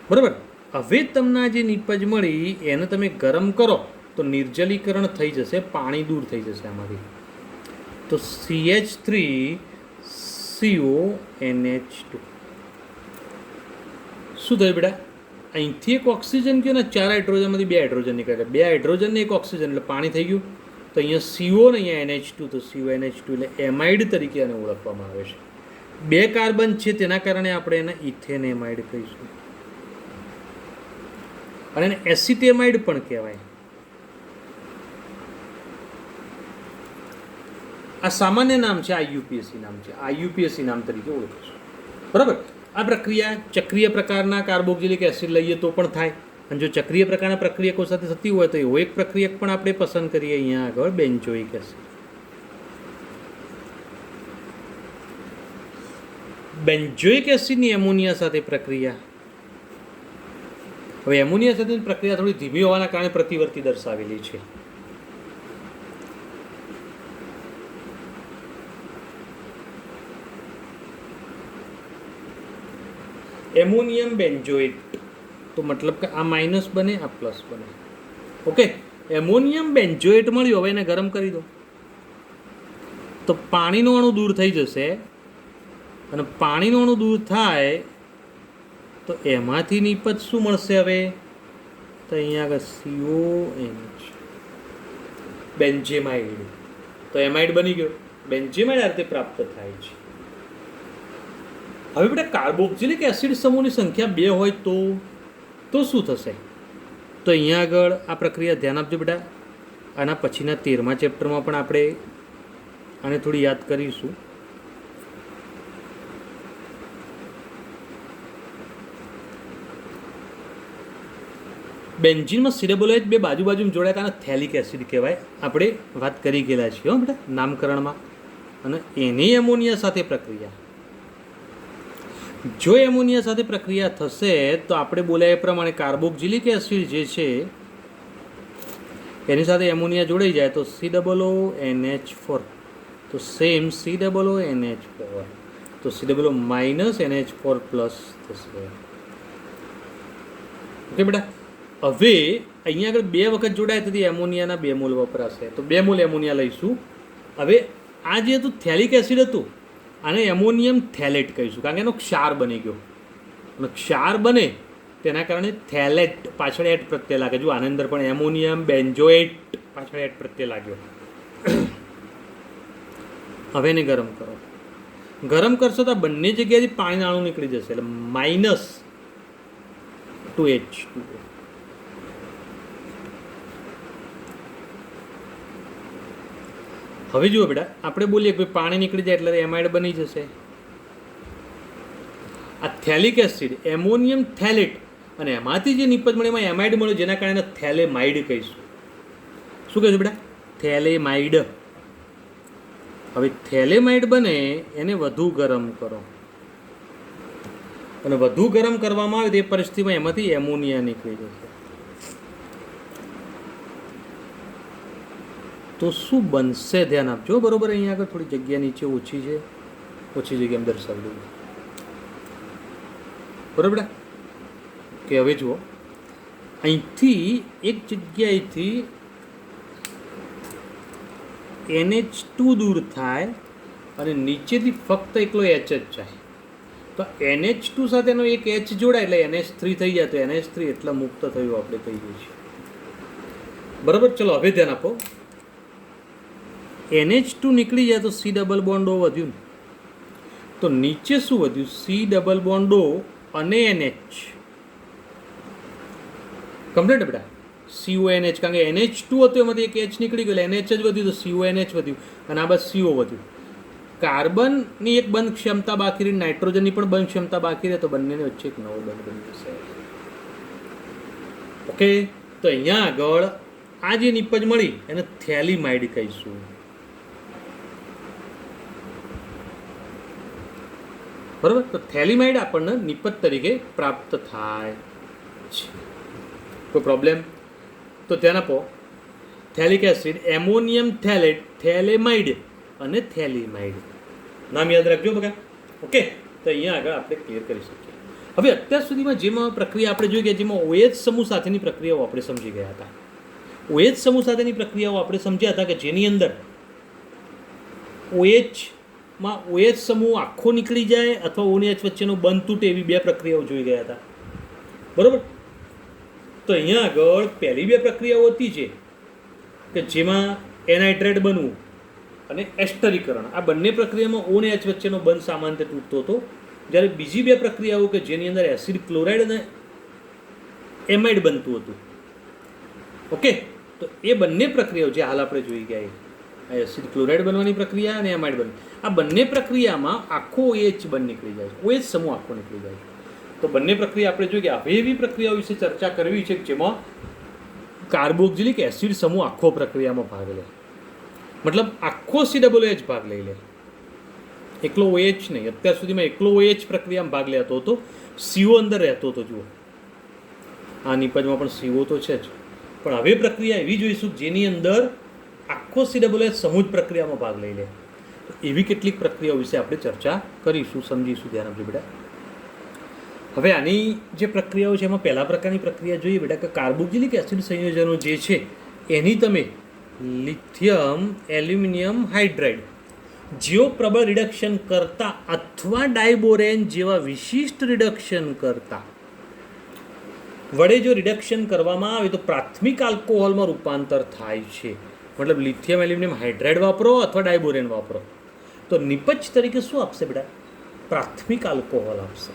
S1: બરાબર. હવે તમને આ જે નિપજ મળી એને તમે ગરમ કરો તો નિર્જલીકરણ થઈ જશે, પાણી દૂર થઈ જશે આમાંથી. તો CH3CONH2 શું થયું બેટા? અહીંથી એક ઓક્સિજન ગયો ને 4 હાઇડ્રોજનમાંથી 2 હાઇડ્રોજન નીકળે, 2 હાઇડ્રોજન ને 1 ઓક્સિજન એટલે પાણી થઈ ગયું. તો અહીંયા CO ને અહીંયા NH2, તો CONH2 એટલે એમાઇડ તરીકે આને ઓળખવામાં આવે છે. 2 કાર્બન છે તેના કારણે આપણે એને ઇથેન એમાઇડ કહીશું, અને એને એસિટેમાઇડ પણ કહેવાય. આ સામાન્ય નામ છે, IUPAC નામ છે, IUPAC નામ તરીકે ઓળખીશું. બરાબર. આ પ્રક્રિયા ચક્રીય પ્રકારના કાર્બોક્સિલિક એસિડ લઈએ તો પણ થાય, અને જો ચક્રીય પ્રકારના પ્રક્રિયકો સાથે થતી હોય તો એવો એક પ્રક્રિયક પણ આપણે પસંદ કરીએ અહીંયા આગળ બેન્ઝોઇક એસિડ. બેન્ઝોઇક એસિડની એમોનિયા સાથે પ્રક્રિયા. હવે એમોનિયા સાથેની પ્રક્રિયા થોડી ધીમી હોવાના કારણે પ્રતિવર્તી દર્શાવેલી છે. એમોનિયમ બેન્ઝોઇટ, તો મતલબ કે આ માઇનસ બને, આ પ્લસ બને. ઓકે. એમોનિયમ બેન્ઝોઇટ મળ્યું, હવે એને ગરમ કરી દો તો પાણીનો અણુ દૂર થઈ જશે, અને પાણીનો અણુ દૂર થાય તો એમાંથી નિપજ શું મળશે? હવે તો અહીંયા આગળ CONH બેન્ઝેમાઇડ, તો એમાઇડ બની ગયો. બેન્ઝેમાઇડ આ રીતે પ્રાપ્ત થાય છે. હવે બેટા કાર્બોક્સિલિક એસિડ સમૂહની સંખ્યા 2 હોય તો શું થશે? તો અહીંયા આગળ આ પ્રક્રિયા ધ્યાન આપજો બેટા. આના પછીના 13મા ચેપ્ટરમાં પણ આપણે આને થોડી યાદ કરીશું. બેન્ઝીનમાં COOH 2 બાજુ જોડાય આને થેલિક એસિડ કહેવાય. આપણે વાત કરી ગયેલા છીએ હો બેટા નામકરણમાં. અને એની એમોનિયા સાથે પ્રક્રિયા, જો એમોનિયા સાથે પ્રક્રિયા થશે તો આપણે બોલ્યા એ પ્રમાણે કાર્બોક્સિલિક એસિડ જે છે એની સાથે એમોનિયા જોડાઈ જાય તો COONH4, તો સેમ COONH4, તો COO માઇનસ NH4 પ્લસ થશે. ઓકે બેટા. હવે અહીંયા આગળ 2 વખત જોડાય તેથી એમોનિયાના 2 મોલ વપરાશે, તો 2 મોલ એમોનિયા લઈશું. હવે આ જે હતું થેલિક એસિડ હતું, આને એમોનિયમ થેલેટ કહીશું કારણ કે એનો ક્ષાર બની ગયો, અને ક્ષાર બને તેના કારણે થેલેટ પાછળ એટ પ્રત્યય લાગે. જો આની અંદર પણ એમોનિયમ બેન્ઝોઇટ પાછળ એટ પ્રત્યય લાગ્યો. હવે એને ગરમ કરો. ગરમ કરશો તો બંને જગ્યાએથી પાણીના અણુ નીકળી જશે, એટલે -2H2O. હવે જુઓ બેટા, આપણે બોલીએ કે પાણી નીકળી જાય એટલે એમાઇડ બની જશે. આ થેલિક એસિડ એમોનિયમ થેલેટ અને એમાંથી જે નિપજ મળે એમાં એમાઇડ મળ્યો, જેના કારણે થેલેમાઇડ કહીશું. શું કહીશું બેટા? થેલેમાઇડ. હવે થેલેમાઇડ બને એને વધુ ગરમ કરો, અને વધુ ગરમ કરવામાં આવે તે પરિસ્થિતિમાં એમાંથી એમોનિયા નીકળી જશે. તો શું બનશે? ધ્યાન આપજો બરોબર. અહીંયા આગળ થોડી જગ્યા નીચે ઓછી છે, ઓછી જગ્યામાં દર્શાવી દઉં બરોબર. કે હવે જુઓ, અહીંથી એક જગ્યાએથી NH2 દૂર થાય અને નીચેથી ફક્ત એકલો H જ જાય. તો NH2 સાથેનો એક H જોડાય એટલે NH3 થઈ જાય. તો NH3 એટલે મુક્ત થયું આપણે કહીએ છીએ બરાબર. ચલો હવે ધ્યાન આપો. NH2 નીકળી જાય તો C ડબલ બોન્ડ O વધ્યું. તો નીચે શું વધ્યું? C ડબલ બોન્ડ O અને NH. કમ્પ્લીટ બેટા? CONH, કારણ કે NH2 હતું એમાંથી એક H નીકળી ગયું એટલે NH જ વધ્યું, તો CONH વધ્યું અને આ બાદ CO વધ્યું. કાર્બનની એક બંધ ક્ષમતા બાકી રહી, નાઇટ્રોજનની પણ બંધ ક્ષમતા બાકી રહે, તો બંનેની વચ્ચે એક નવો બંધ બની જશે. ઓકે, તો અહીંયા આગળ આ જે નિપજ મળી એને થેલિમાઇડ કહીશું બરાબર. તો થેલિમાઇડ આપણને નિપજ તરીકે પ્રાપ્ત થાય છે. કોઈ પ્રોબ્લેમ? તો ધ્યાન આપો. થેલિક એસિડ, એમોનિયમ થેલેટ, થેલેમાઇડ અને થેલિમાઇડ નામ યાદ રાખજો બકા. ઓકે, તો અહીંયા આગળ આપણે ક્લિયર કરી શકીએ. હવે અત્યાર સુધીમાં જેમાં પ્રક્રિયા આપણે જોઈ ગયા, જેમાં OH સમૂહ સાથેની પ્રક્રિયાઓ આપણે સમજી ગયા હતા. OH સમૂહ સાથેની પ્રક્રિયાઓ આપણે સમજ્યા હતા કે જેની અંદર OHમાં OH સમૂહ આખો નીકળી જાય અથવા OH વચ્ચેનો બંધ તૂટે એવી બે પ્રક્રિયાઓ જોઈ ગયા હતા બરાબર. તો અહીંયા આગળ પહેલી બે પ્રક્રિયાઓ હતી છે કે જેમાં એનાઇટ્રેટ બનવું અને એસ્ટરીકરણ. આ બંને પ્રક્રિયામાં O અને H વચ્ચેનો બંધ સામાન્ય તૂટતો હતો. જ્યારે બીજી બે પ્રક્રિયાઓ કે જેની અંદર એસિડ ક્લોરાઇડ અને એમાઇડ બનતું હતું. ઓકે, તો એ બંને પ્રક્રિયાઓ જે હાલ આપણે જોઈ ગયા, એસિડ ક્લોરાઇડ બનવાની પ્રક્રિયા અને એમાઇડ બનવાની, આ બંને પ્રક્રિયામાં આખો OH બંધ નીકળી જાય છે, OH સમૂહ આખો નીકળી જાય છે. તો બંને પ્રક્રિયા આપણે જોઈ ગયા. હવે એવી પ્રક્રિયાઓ વિશે ચર્ચા કરવી છે જેમાં કાર્બોક્સિલિક એસિડ સમૂહ આખો પ્રક્રિયામાં ભાગ લે, મતલબ આખો COOH ભાગ લઈ લે, એકલો OH નહીં. અત્યાર સુધીમાં એકલો OH પ્રક્રિયામાં ભાગ લેતો હતો, CO અંદર રહેતો હતો. જુઓ, આ નિપજમાં પણ CO તો છે જ, પણ હવે પ્રક્રિયા એવી જોઈશું જેની અંદર આખો COOH સમૂહ જ પ્રક્રિયામાં ભાગ લઈ લે. એવી કેટલીક પ્રક્રિયાઓ વિશે આપણે ચર્ચા કરીશું, સમજીશું. ધ્યાન આપજો બેટા. હવે આની જે પ્રક્રિયાઓ છે એમાં પહેલા પ્રકારની પ્રક્રિયા જોઈએ બેટા કે કાર્બોક્સિલિક એસિડ સંયોજનો જે છે એની તમે લિથિયમ એલ્યુમિનિયમ હાઇડ્રાઇડ જેવો પ્રબળ રિડક્શન કરતા અથવા ડાયબોરેન જેવા વિશિષ્ટ રિડક્શન કરતા વડે જો રિડક્શન કરવામાં આવે તો પ્રાથમિક આલ્કોહોલમાં રૂપાંતર થાય છે. મતલબ લિથિયમ એલ્યુમિનિયમ હાઇડ્રાઇડ વાપરો અથવા ડાયબોરેન વાપરો તો નિપજ તરીકે શું આપશે બેટા? પ્રાથમિક આલ્કોહોલ આપશે.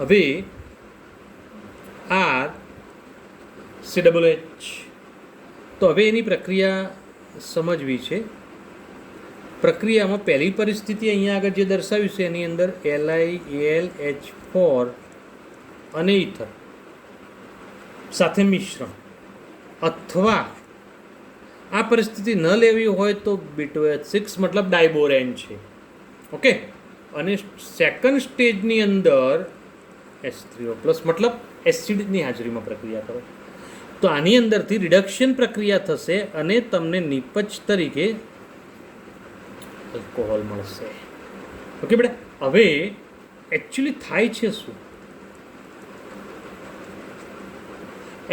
S1: હવે આ COOH, તો હવે એની પ્રક્રિયા સમજવી છે. પ્રક્રિયામાં પહેલી પરિસ્થિતિ અહીંયા આગળ જે દર્શાવ્યું છે એની અંદર LiAlH4 અને ઇથર સાથે મિશ્રણ, અથવા આ પરિસ્થિતિ ન લેવી હોય તો B2H6 મતલબ ડાયબોરેન છે. ઓકે, અને સેકન્ડ સ્ટેજની અંદર H3O+ મતલબ એસિડની હાજરીમાં પ્રક્રિયા કરો તો આની અંદરથી રિડક્શન પ્રક્રિયા થશે અને તમને નિપજ તરીકે આલ્કોહોલ મળશે. ઓકે બેટા. હવે એકચ્યુઅલી થાય છે શું?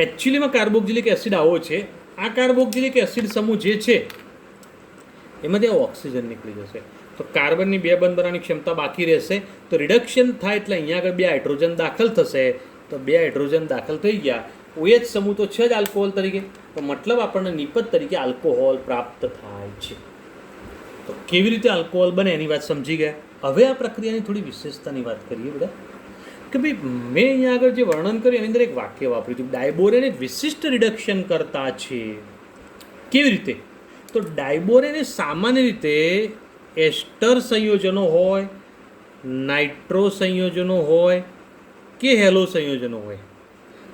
S1: એકચ્યુઅલીમાં કાર્બોક્સિલિક એસિડ આવો છે. આ કાર્બોક્સિલિક એસિડ સમૂહ જે છે એમાંથી ઓક્સિજન નીકળી જશે. તો કાર્બનની બે બંધ બનાવવાની ક્ષમતા બાકી રહેશે. તો રિડક્શન થાય એટલે અહીંયા આગળ બે હાઇડ્રોજન દાખલ થશે. તો બે હાઇડ્રોજન દાખલ થઈ ગયા. OH સમૂહ તો છે જ આલ્કોહોલ તરીકે, તો મતલબ આપણને નિપજ તરીકે આલ્કોહોલ પ્રાપ્ત થાય છે. તો કેવી રીતે આલ્કોહોલ બને એની વાત સમજી ગયા. હવે આ પ્રક્રિયાની થોડી વિશેષતાની વાત કરીએ બધા કે ભાઈ મેં અહીંયા આગળ જે વર્ણન કર્યું એની અંદર એક વાક્ય વાપર્યું હતું, ડાયબોરેન એક વિશિષ્ટ રિડક્શન કરતા છે. કેવી રીતે? તો ડાયબોરેન સામાન્ય રીતે એસ્ટર સંયોજનો હોય, નાઇટ્રો સંયોજનો હોય કે હેલો સંયોજનો હોય,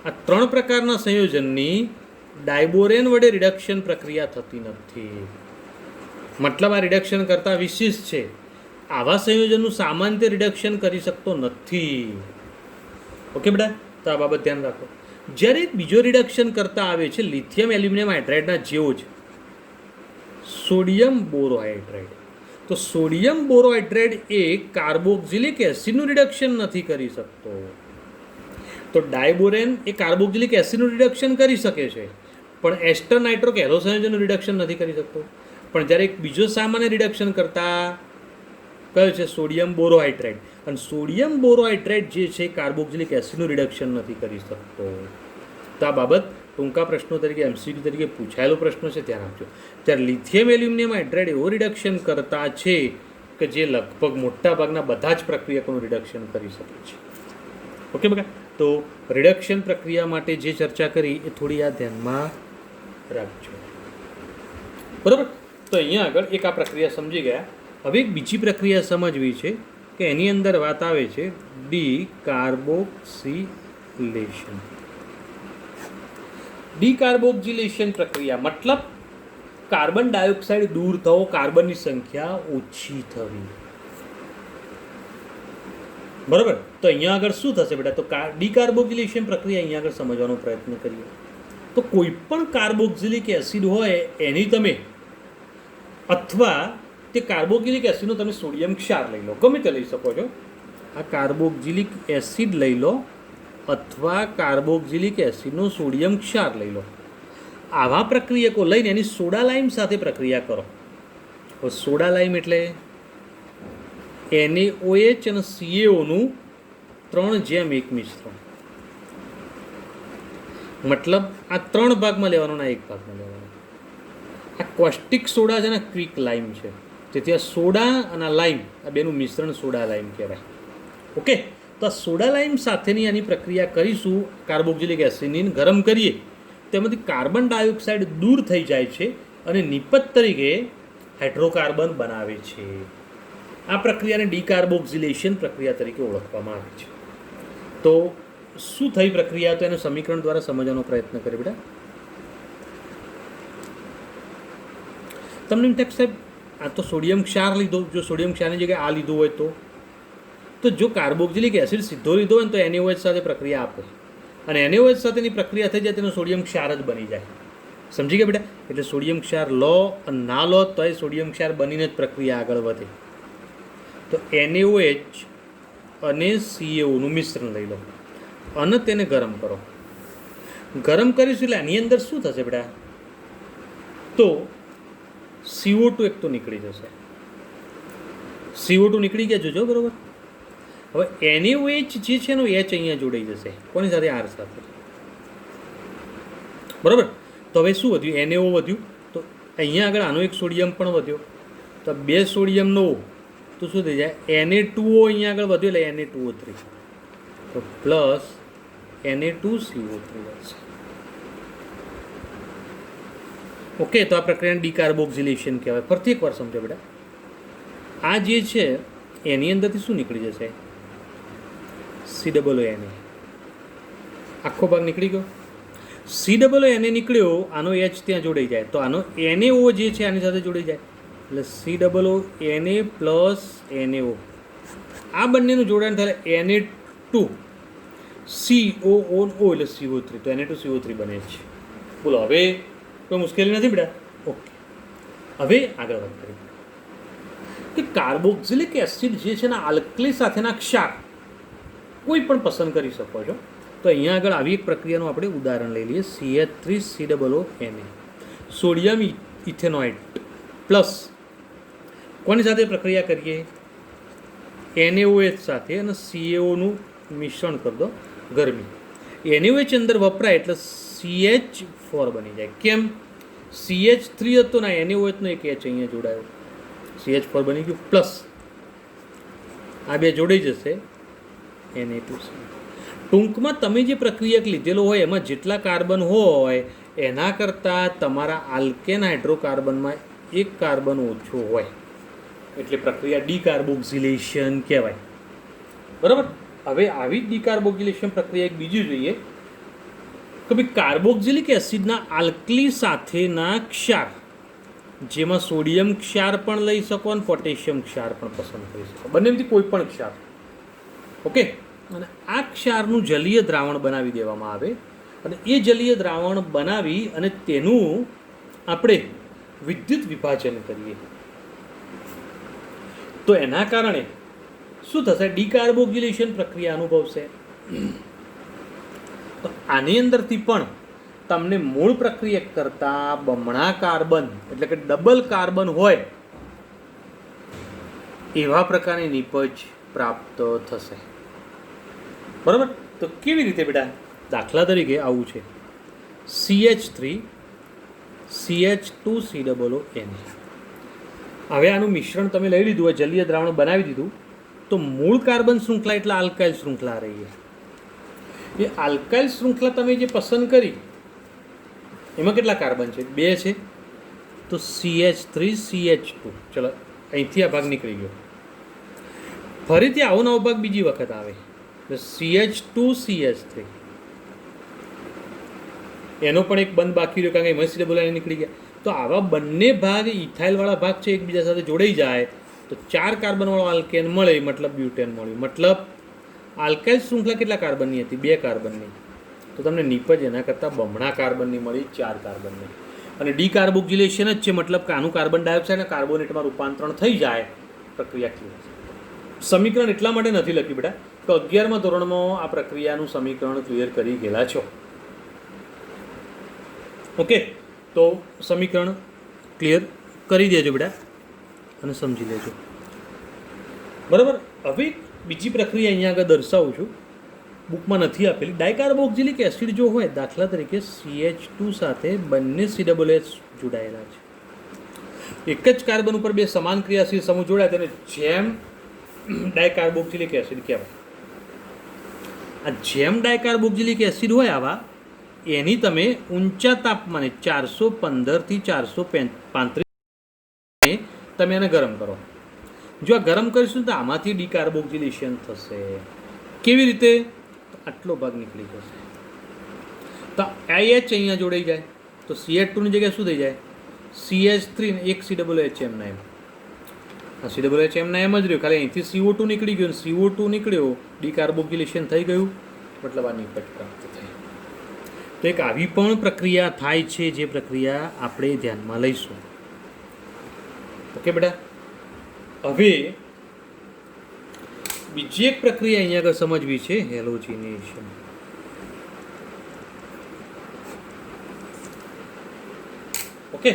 S1: આ 3 પ્રકારના સંયોજનની ડાયબોરેન વડે રિડક્શન પ્રક્રિયા થતી નથી. મતલબ આ રિડક્શન કરતાં વિશિષ્ટ છે. આવા સંયોજનનું સામાન્ય રિડક્શન કરી શકતો નથી. ઓકે બેટા, તો આ બાબત ધ્યાન રાખો. જ્યારે એક બીજો રિડક્શન કરતા આવે છે લિથિયમ એલ્યુમિનિયમ હાઇડ્રાઇડના જેવો જ, સોડિયમ બોરોહાઇડ્રાઇડ. તો સોડિયમ બોરોહાઇડ્રાઇડ એ કાર્બોક્સિલિક એસિડનું રિડક્શન નથી કરી શકતો. તો ડાયબોરેન એ કાર્બોક્સિલિક એસિડનું રિડક્શન કરી શકે છે, પણ એસ્ટર નાઇટ્રોક હેલો સંયોજનનું રિડક્શન નથી કરી શકતો. પણ જ્યારે એક બીજો સામાન્ય રિડક્શન કરતા કયો છે, સોડિયમ બોરોહાઇડ્રાઇડ. અને સોડિયમ બોરોહાઇડ્રાઇડ જે છે કાર્બોક્સિલિક એસિડનું રિડક્શન નથી કરી શકતો. તો આ બાબત ટૂંકા પ્રશ્નો તરીકે એમસીક્યુ તરીકે પૂછાયેલો પ્રશ્ન છે, ધ્યાન આપજો. ત્યારે લિથિયમ એલ્યુમિનિયમ હાઇડ્રાઇડ એવો રિડક્શન કરતા છે કે જે લગભગ મોટાભાગના બધા જ પ્રક્રિયકોનું રિડક્શન કરી શકે છે. ઓકે બકા, તો રિડક્શન પ્રક્રિયા માટે જે ચર્ચા કરી એ થોડી આ ધ્યાનમાં રાખજો. બરાબર, તો અહીંયા આગળ એક આ પ્રક્રિયા સમજી ગયા. હવે એક બીજી પ્રક્રિયા સમજવી છે કે એની અંદર વાત આવે છે ડીકાર્બોક્સિલેશન. ડીકાર્બોક્સિલેશન પ્રક્રિયા મતલબ કાર્બન ડાયોક્સાઇડ દૂર થવો, કાર્બનની સંખ્યા ઓછી થવી. બરાબર, તો અહીંયા આગળ શું થશે બેટા? તો ડીકાર્બોક્સિલેશન પ્રક્રિયા અહીંયા આગળ સમજવાનો પ્રયત્ન કરીએ. તો કોઈ પણ કાર્બોક્સિલિક એસિડ હોય એની તમે, અથવા તે કાર્બોક્સિલિક એસિડનો તમે સોડિયમ ક્ષાર લઈ લો, ગમે તે લઈ શકો છો. આ કાર્બોક્સિલિક એસિડ લઈ લો અથવા કાર્બોક્સિલિક એસિડનો સોડિયમ ક્ષાર લઈ લો. આવા પ્રક્રિયકો લઈને એની સોડા લાઇમ સાથે પ્રક્રિયા કરો. સોડા લાઇમ એટલે NaOH અને CaOનું 3:1 મિશ્રણ. મતલબ આ 3 ભાગમાં લેવાનો, ના 1 ભાગમાં લેવાનો. આ કોસ્ટિક સોડા છે ને ક્વિક લાઇમ છે. તેથી આ સોડા અને લાઇમ, આ બેનું મિશ્રણ સોડા લાઇમ કહેવાય. ઓકે, તો આ સોડા લાઇમ સાથેની આની પ્રક્રિયા કરીશું. કાર્બોક્સિલિક એસિડની ગરમ કરીએ, તેમાંથી કાર્બન ડાયોક્સાઇડ દૂર થઈ જાય છે અને નિપજ તરીકે હાઇડ્રોકાર્બન બનાવે છે. આ પ્રક્રિયાને ડીકાર્બોક્સિલેશન પ્રક્રિયા તરીકે ઓળખવામાં આવે છે. તો શું થઈ પ્રક્રિયા? તો એને સમીકરણ દ્વારા સમજવાનો પ્રયત્ન કરીએ બેટા. તમને એમ થાય સાહેબ આ તો સોડિયમ ક્ષાર લીધો, જો સોડિયમ ક્ષારની જગ્યાએ આ લીધું હોય તો જો કાર્બોક્સિલિક એસિડ સીધો લીધો હોય ને તો NaOH સાથે પ્રક્રિયા આપે, અને NaOH સાથેની પ્રક્રિયા થઈ જાય તેનો સોડિયમ ક્ષાર જ બની જાય. સમજી ગયા બેટા? એટલે સોડિયમ ક્ષાર લો અને ના લો તો એ સોડિયમ ક્ષાર બનીને જ પ્રક્રિયા આગળ વધે. તો NaOH અને CaOનું મિશ્રણ લઈ લો અને તેને ગરમ કરો. ગરમ કરીશું એટલે આની અંદર શું થશે બેટા? તો CO2 એક તો નીકળી જશે. CO2 નીકળી ગયા જોજો, બરાબર. હવે NaOH જે છે એનો H અહીંયા જોડાઈ જશે. કોની સાથે? R સાથે. બરાબર. તો હવે શું વધ્યું? NaO વધ્યું. તો અહીંયા આગળ આનો એક સોડિયમ પણ વધ્યો. તો 2 સોડિયમનો તો શું થઈ જાય? Na2O અહીંયા આગળ વધ્યો એટલે Na2O3. તો પ્લસ Na2CO3 વધશે. ઓકે, તો આ પ્રક્રિયાને ડીકાર્બોક્સિલેશન કહેવાય. ફરીથી એકવાર સમજો બેટા. આ જે છે એની અંદરથી શું નીકળી જશે? COONA. આખો ભાગ નીકળી ગયો. COONA નીકળ્યો, આનો H ત્યાં જોડાઈ જાય તો આનો NaO જે છે આની સાથે જોડાઈ જાય એટલે COONA પ્લસ NaO. આ બંનેનું જોડાણ થાય Na2CO એટલે CO3. તો Na2CO3 બને છે. બોલો, હવે કોઈ મુશ્કેલી નથી બેટા? ઓકે, હવે આગળ વાત કરીએ કે કાર્બોક્સિલિક એસિડ જે છે ને આલ્કલી સાથેના ક્ષાર કોઈ પણ પસંદ કરી શકો છો. તો અહીંયા આગળ આવી એક પ્રક્રિયાનું આપણે ઉદાહરણ લઈ લઈએ. CH3COONA સોડિયમ ઇથેનોઇડ પ્લસ કોની સાથે પ્રક્રિયા કરીએ? NaOH સાથે અને CaOનું મિશ્રણ કરી દો, ગરમી. NaOH અંદર વપરાય એટલે CH4 બની જાય. કેમ? CH3 હતો ને NaOH નો એક H અહીંયા જોડાયો, CH4 બની ગયું. પ્લસ આ બે જોડાઈ જશે Na2. ટૂંકમાં તમે જે પ્રક્રિયક લીધેલો હોય એમાં જેટલા કાર્બન હોય એના કરતાં તમારા આલ્કેન હાઇડ્રોકાર્બનમાં એક કાર્બન ઓછો હોય એટલે પ્રક્રિયા ડીકાર્બોક્સિલેશન કહેવાય. બરાબર. હવે આવી જ ડીકાર્બોક્સિલેશન પ્રક્રિયા એક બીજી જોઈએ કે ભાઈ કાર્બોક્સિલિક એસિડના આલ્કલી સાથેના ક્ષાર, જેમાં સોડિયમ ક્ષાર પણ લઈ શકો અને પોટેશિયમ ક્ષાર પણ પસંદ કરી શકો, બંનેમાંથી કોઈ પણ ક્ષાર. ઓકે, અને આ ક્ષારનું જલીય દ્રાવણ બનાવી દેવામાં આવે અને એ જલીય દ્રાવણ બનાવી અને તેનું આપણે વિદ્યુત વિભાજન કરીએ તો એના કારણે શું થશે? ડીકાર્બોક્સિલેશન પ્રક્રિયા અનુભવશે. તો આની અંદરથી પણ તમને મૂળ પ્રક્રિયા કરતાં બમણા કાર્બન એટલે કે ડબલ કાર્બન હોય એવા પ્રકારની નિપજ પ્રાપ્ત થશે. બરાબર? તો કેવી રીતે બેટા? દાખલા તરીકે આવું છે, CH3CH2COON. હવે આનું મિશ્રણ તમે લઈ લીધું હોય, જલીય દ્રાવણ બનાવી દીધું, તો મૂળ કાર્બન શૃંખલા એટલે આલ્કાઇલ શૃંખલા રહી. એ આલ્કાઇલ શૃંખલા તમે જે પસંદ કરી એમાં કેટલા કાર્બન છે? 2 છે. તો CH3CH2. ચલો, અહીંથી આ ભાગ નીકળી ગયો. ફરીથી આવો નવો ભાગ બીજી વખત આવે તો CH2CH3. એનો પણ એક બંધ બાકી રહ્યો કારણ કે એમાં COO નીકળી ગયા. તો આવા બંને ભાગ ઇથાઇલવાળા ભાગ છે એકબીજા સાથે જોડાઈ જાય તો 4 કાર્બનવાળો આલ્કેન મળે, મતલબ બ્યુટેન મળ્યું. મતલબ આલ્કાઇલ શૃંખલા કેટલા કાર્બનની હતી? 2 કાર્બનની. તો તમને નિપજ એના કરતાં બમણા કાર્બનની મળી, 4 કાર્બનની. અને ડીકાર્બોક્સિલેશન જ છે, મતલબ કે આનું કાર્બન ડાયોક્સાઇડ અને કાર્બોનેટમાં રૂપાંતરણ થઈ જાય, પ્રક્રિયા ક્લિયર. સમીકરણ એટલા માટે નથી લખ્યું બેટા કે 11મા ધોરણમાં આ પ્રક્રિયાનું સમીકરણ ક્લિયર કરી ગયેલા છો. ઓકે, તો સમીકરણ ક્લિયર કરી દેજો બેટા અને સમજી લેજો. બરાબર? હવે બીજી પ્રક્રિયા અહીંયા આગળ દર્શાવું છું, બુકમાં નથી આપેલી. ડાયકાર્બોક્સિલિક એસિડ જો હોય, દાખલા તરીકે CH2 સાથે બંને COOH જોડાયેલા છે, એક જ કાર્બન ઉપર 2 સમાન ક્રિયાશીલ સમૂહ જોડાય તેને જેમ ડાયકાર્બોક્સિલિક એસિડ કહેવાય. આ જેમ ડાયકાર્બોક્સિલિક એસિડ હોય આવા, એની તમે ઊંચા તાપમાને 415 થી 435 તમે એને ગરમ કરો. જો આ ગરમ કરીશું તો આમાંથી ડીકાર્બોક્સિલેશન થશે. કેવી રીતે? આટલો ભાગ નીકળી જશે. તો IH અહીંયા જોડાઈ જાય તો CH2 ની જગ્યાએ શું થઈ જાય? CH3 ને એક COOHM. આ COOHM એમ જ રહ્યું, ખાલી અહીંથી CO2 નીકળી ગયું, CO2 નીકળ્યો, ડીકાર્બોક્સિલેશન થઈ ગયું, મતલબ આ નિપજ પ્રાપ્ત થઈ. તો એક આવી પણ પ્રક્રિયા થાય છે જે પ્રક્રિયા આપણે ધ્યાનમાં લઈશું. ઓકે બેટા? હવે બીજી એક પ્રક્રિયા અહીંયા આગળ સમજવી છે, હેલોજિનેશન. ઓકે,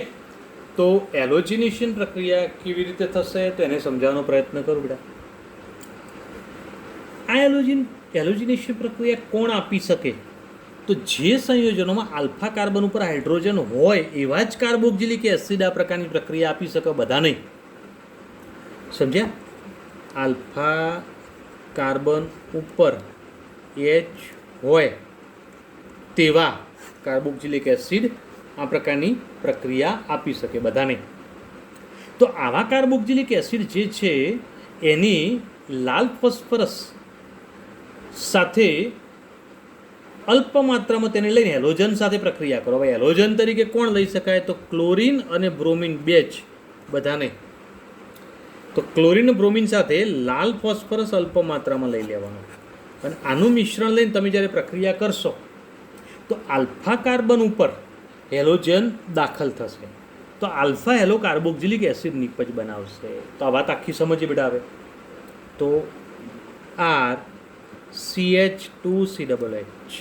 S1: તો હેલોજિનેશન પ્રક્રિયા કેવી રીતે થશે તો એને સમજાવવાનો પ્રયત્ન કરું બેટા. આ હેલોજિનેશન પ્રક્રિયા કોણ આપી શકે? તો જે સંયોજનોમાં આલ્ફા કાર્બન ઉપર હાઇડ્રોજન હોય એવા જ કાર્બોક્સિલિક એસિડ આ પ્રકારની પ્રક્રિયા આપી શકે, બધા નહીં. સમજ્યા? આલ્ફા કાર્બન ઉપર H હોય તેવા કાર્બોક્સિલિક એસિડ આ પ્રકારની પ્રક્રિયા આપી શકે, બધા નહીં. તો આવા કાર્બોક્સિલિક એસિડ જે છે એની લાલ ફોસ્ફરસ સાથે અલ્પ માત્રામાં તેને લઈને હેલોજન સાથે પ્રક્રિયા કરો. હવે હેલોજન તરીકે કોણ લઈ શકાય? તો ક્લોરિન અને બ્રોમિન, 2 જ, બધા નહીં. તો ક્લોરિન બ્રોમિન સાથે લાલ ફોસ્ફરસ અલ્પ માત્રામાં લઈ લેવાનું અને આનું મિશ્રણ લઈને તમે જ્યારે પ્રક્રિયા કરશો તો આલ્ફા કાર્બન ઉપર હેલોજન દાખલ થશે, તો આલ્ફા હેલો કાર્બોક્સિલિક એસિડ નિપજ બનાવશે. તો આ વાત આખી સમજીએ બેટા. આવે તો RCH2COOH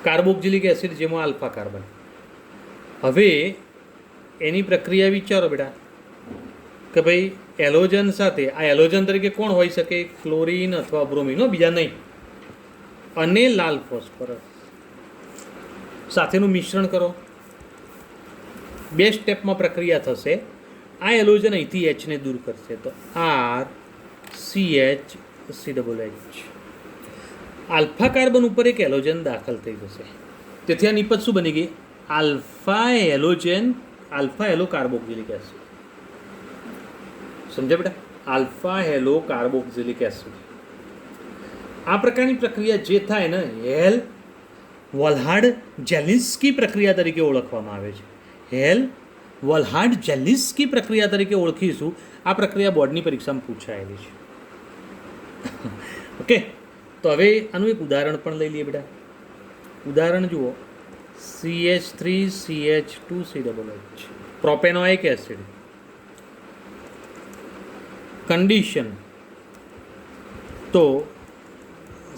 S1: કાર્બોક્સિલિક એસિડ જેમાં આલ્ફા કાર્બન. હવે એની પ્રક્રિયા વિચારો બેટા કે ભાઈ હેલોજન સાથે, આ હેલોજન તરીકે કોણ હોઈ શકે? ક્લોરિન અથવા બ્રોમિન, બીજા નહીં. અને લાલ ફોસ્ફરસ સાથેનું મિશ્રણ કરો. 2 સ્ટેપમાં પ્રક્રિયા થશે. આ હેલોજન અહીંથી H ને દૂર કરશે તો RCH2COOH. આલ્ફા કાર્બન ઉપર એક હેલોજન દાખલ થઈ જશે. તેથી આ નિપજ શું બની ગઈ? Alpha hello carboxylic acid. સમજ્યા બેટા? Alpha hello carboxylic acid. આ પ્રકારની પ્રક્રિયા જે થાય ને, હેલ વોલ્હાર્ડ જેલિન્સ્કી પ્રક્રિયા તરીકે ઓળખવામાં આવે છે. હેલ વોલ્હાર્ડ જેલિન્સ્કી પ્રક્રિયા તરીકે ઓળખીશું. આ પ્રક્રિયા બોર્ડની પરીક્ષામાં પૂછાયેલી છે. ઓકે, તો હવે આનું એક ઉદાહરણ પણ લઈ લઈએ બેટા. ઉદાહરણ જુઓ, CH3CH2COOH પ્રોપેનોઇક એસિડ. કન્ડિશન તો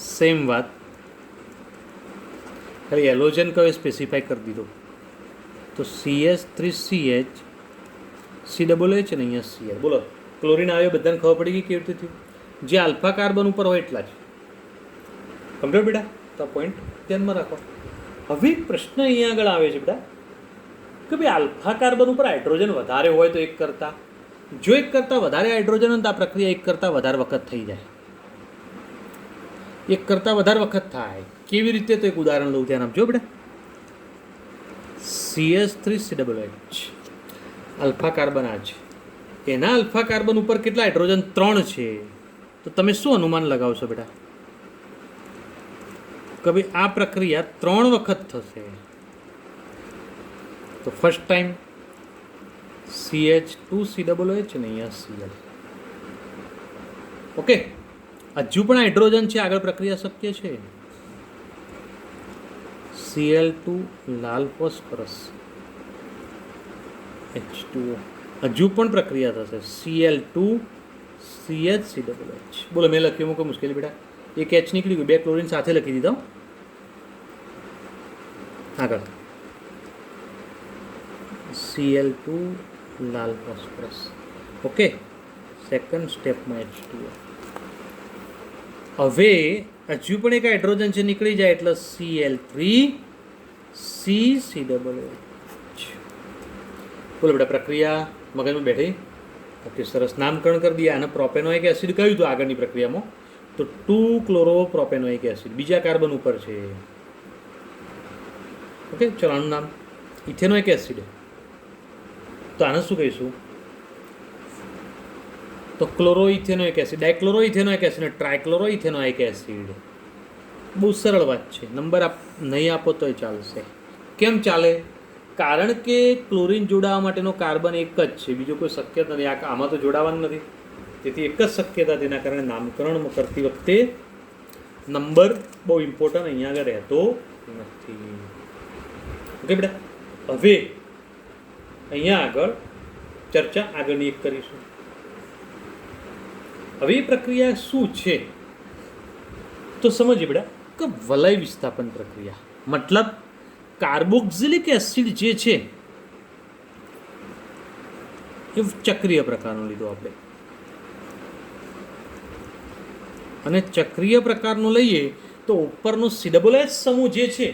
S1: સેમ વાત, ખાલી એલોજન કયો સ્પેસિફાઈ કરી દીધો. તો CH3CH COOH ને અહીંયા Cl. બોલો, ક્લોરીન આવ્યો, બધાને ખબર પડી ગઈ કેવી રીતે થયું. જે આલ્ફા કાર્બન ઉપર હોય એટલા જ. સમજો બેટા, તો આ પોઈન્ટ ધ્યાનમાં રાખો. હવે એક પ્રશ્ન અહીંયા આગળ આવે છે બેટા કે ભાઈ આલ્ફા કાર્બન ઉપર હાઇડ્રોજન વધારે હોય તો એક કરતાં, જો એક કરતાં વધારે હાઇડ્રોજન હોય તો આ પ્રક્રિયા એક કરતાં વધારે વખત થઈ જાય. એક કરતાં વધારે વખત થાય. કેવી રીતે? તો એક ઉદાહરણ લઉં, ધ્યાન આપજો બેટા. CH3COOH આલ્ફા કાર્બન આ છે, એના આલ્ફા કાર્બન ઉપર કેટલા હાઇડ્રોજન? 3 છે. તો તમે શું અનુમાન લગાવશો બેટા કે ભાઈ આ પ્રક્રિયા 3 વખત થશે. તો ફર્સ્ટ ટાઈમ CH2COOH ને અહીંયા Cl. ઓકે, હજુ પણ હાઇડ્રોજન છે, આગળ પ્રક્રિયા શક્ય છે. Cl2 લાલ ફોસ્ફરસ H2O, હજુ પણ પ્રક્રિયા થશે. Cl2 CH3COOH. બોલો, મેં લખ્યું કોઈ મુશ્કેલી બેટા? એક H નીકળી ગયું, 2 ક્લોરીન સાથે લખી દીધો. આગળ Cl2 લાલ ફોસ્ફરસ. ઓકે, સેકન્ડ સ્ટેપમાં H2O. હવે હજુ પણ એક હાઇડ્રોજન છે, નીકળી જાય એટલે Cl3CCOOH. બોલો બેટા, પ્રક્રિયા મગજમાં બેઠી? ઓકે, સરસ. નામકરણ કરી દઈએ. આને પ્રોપેનોઇક એસિડ કહ્યું હતું આગળની પ્રક્રિયામાં, તો 2 ક્લોરોપ્રોપેનોઇક એસિડ બીજા કાર્બન ઉપર છે. ઓકે, ચલો આનું નામ ઇથેનોઇક એસિડ. તો આને શું કહીશું? તો ક્લોરોઇથેનોઇક એસિડ, ડાયક્લોરોઇથેનોઇક એસિડ, ટ્રાયક્લોરોઇથેનોઇક એસિડ. બહુ સરળ વાત છે. નંબર નહીં આપો તોય ચાલશે. કેમ ચાલે? કારણ કે ક્લોરીન જોડાવા માટેનો કાર્બન એક જ છે, બીજો કોઈ શક્યતા નથી. આમાં તો જોડાવાનું નથી, તેથી એક જ શક્યતા. તેના કારણે નામકરણ કરતી વખતે નંબર બહુ ઇમ્પોર્ટન્ટ અહીંયા આગળ રહેતો નથી. ઓકે બેટા, હવે અહીંયા આગળ ચર્ચા આગળની એક કરીશું. હવે એ પ્રક્રિયા શું છે તો સમજીએ બેટા કે વલય વિસ્થાપન પ્રક્રિયા. મતલબ કાર્બોક્સિલિક એસિડ જે છે એ ચક્રીય પ્રકારનો લીધો આપણે, અને ચક્રીય પ્રકારનો લઈએ તો ઉપરનો COOH સમૂહ જે છે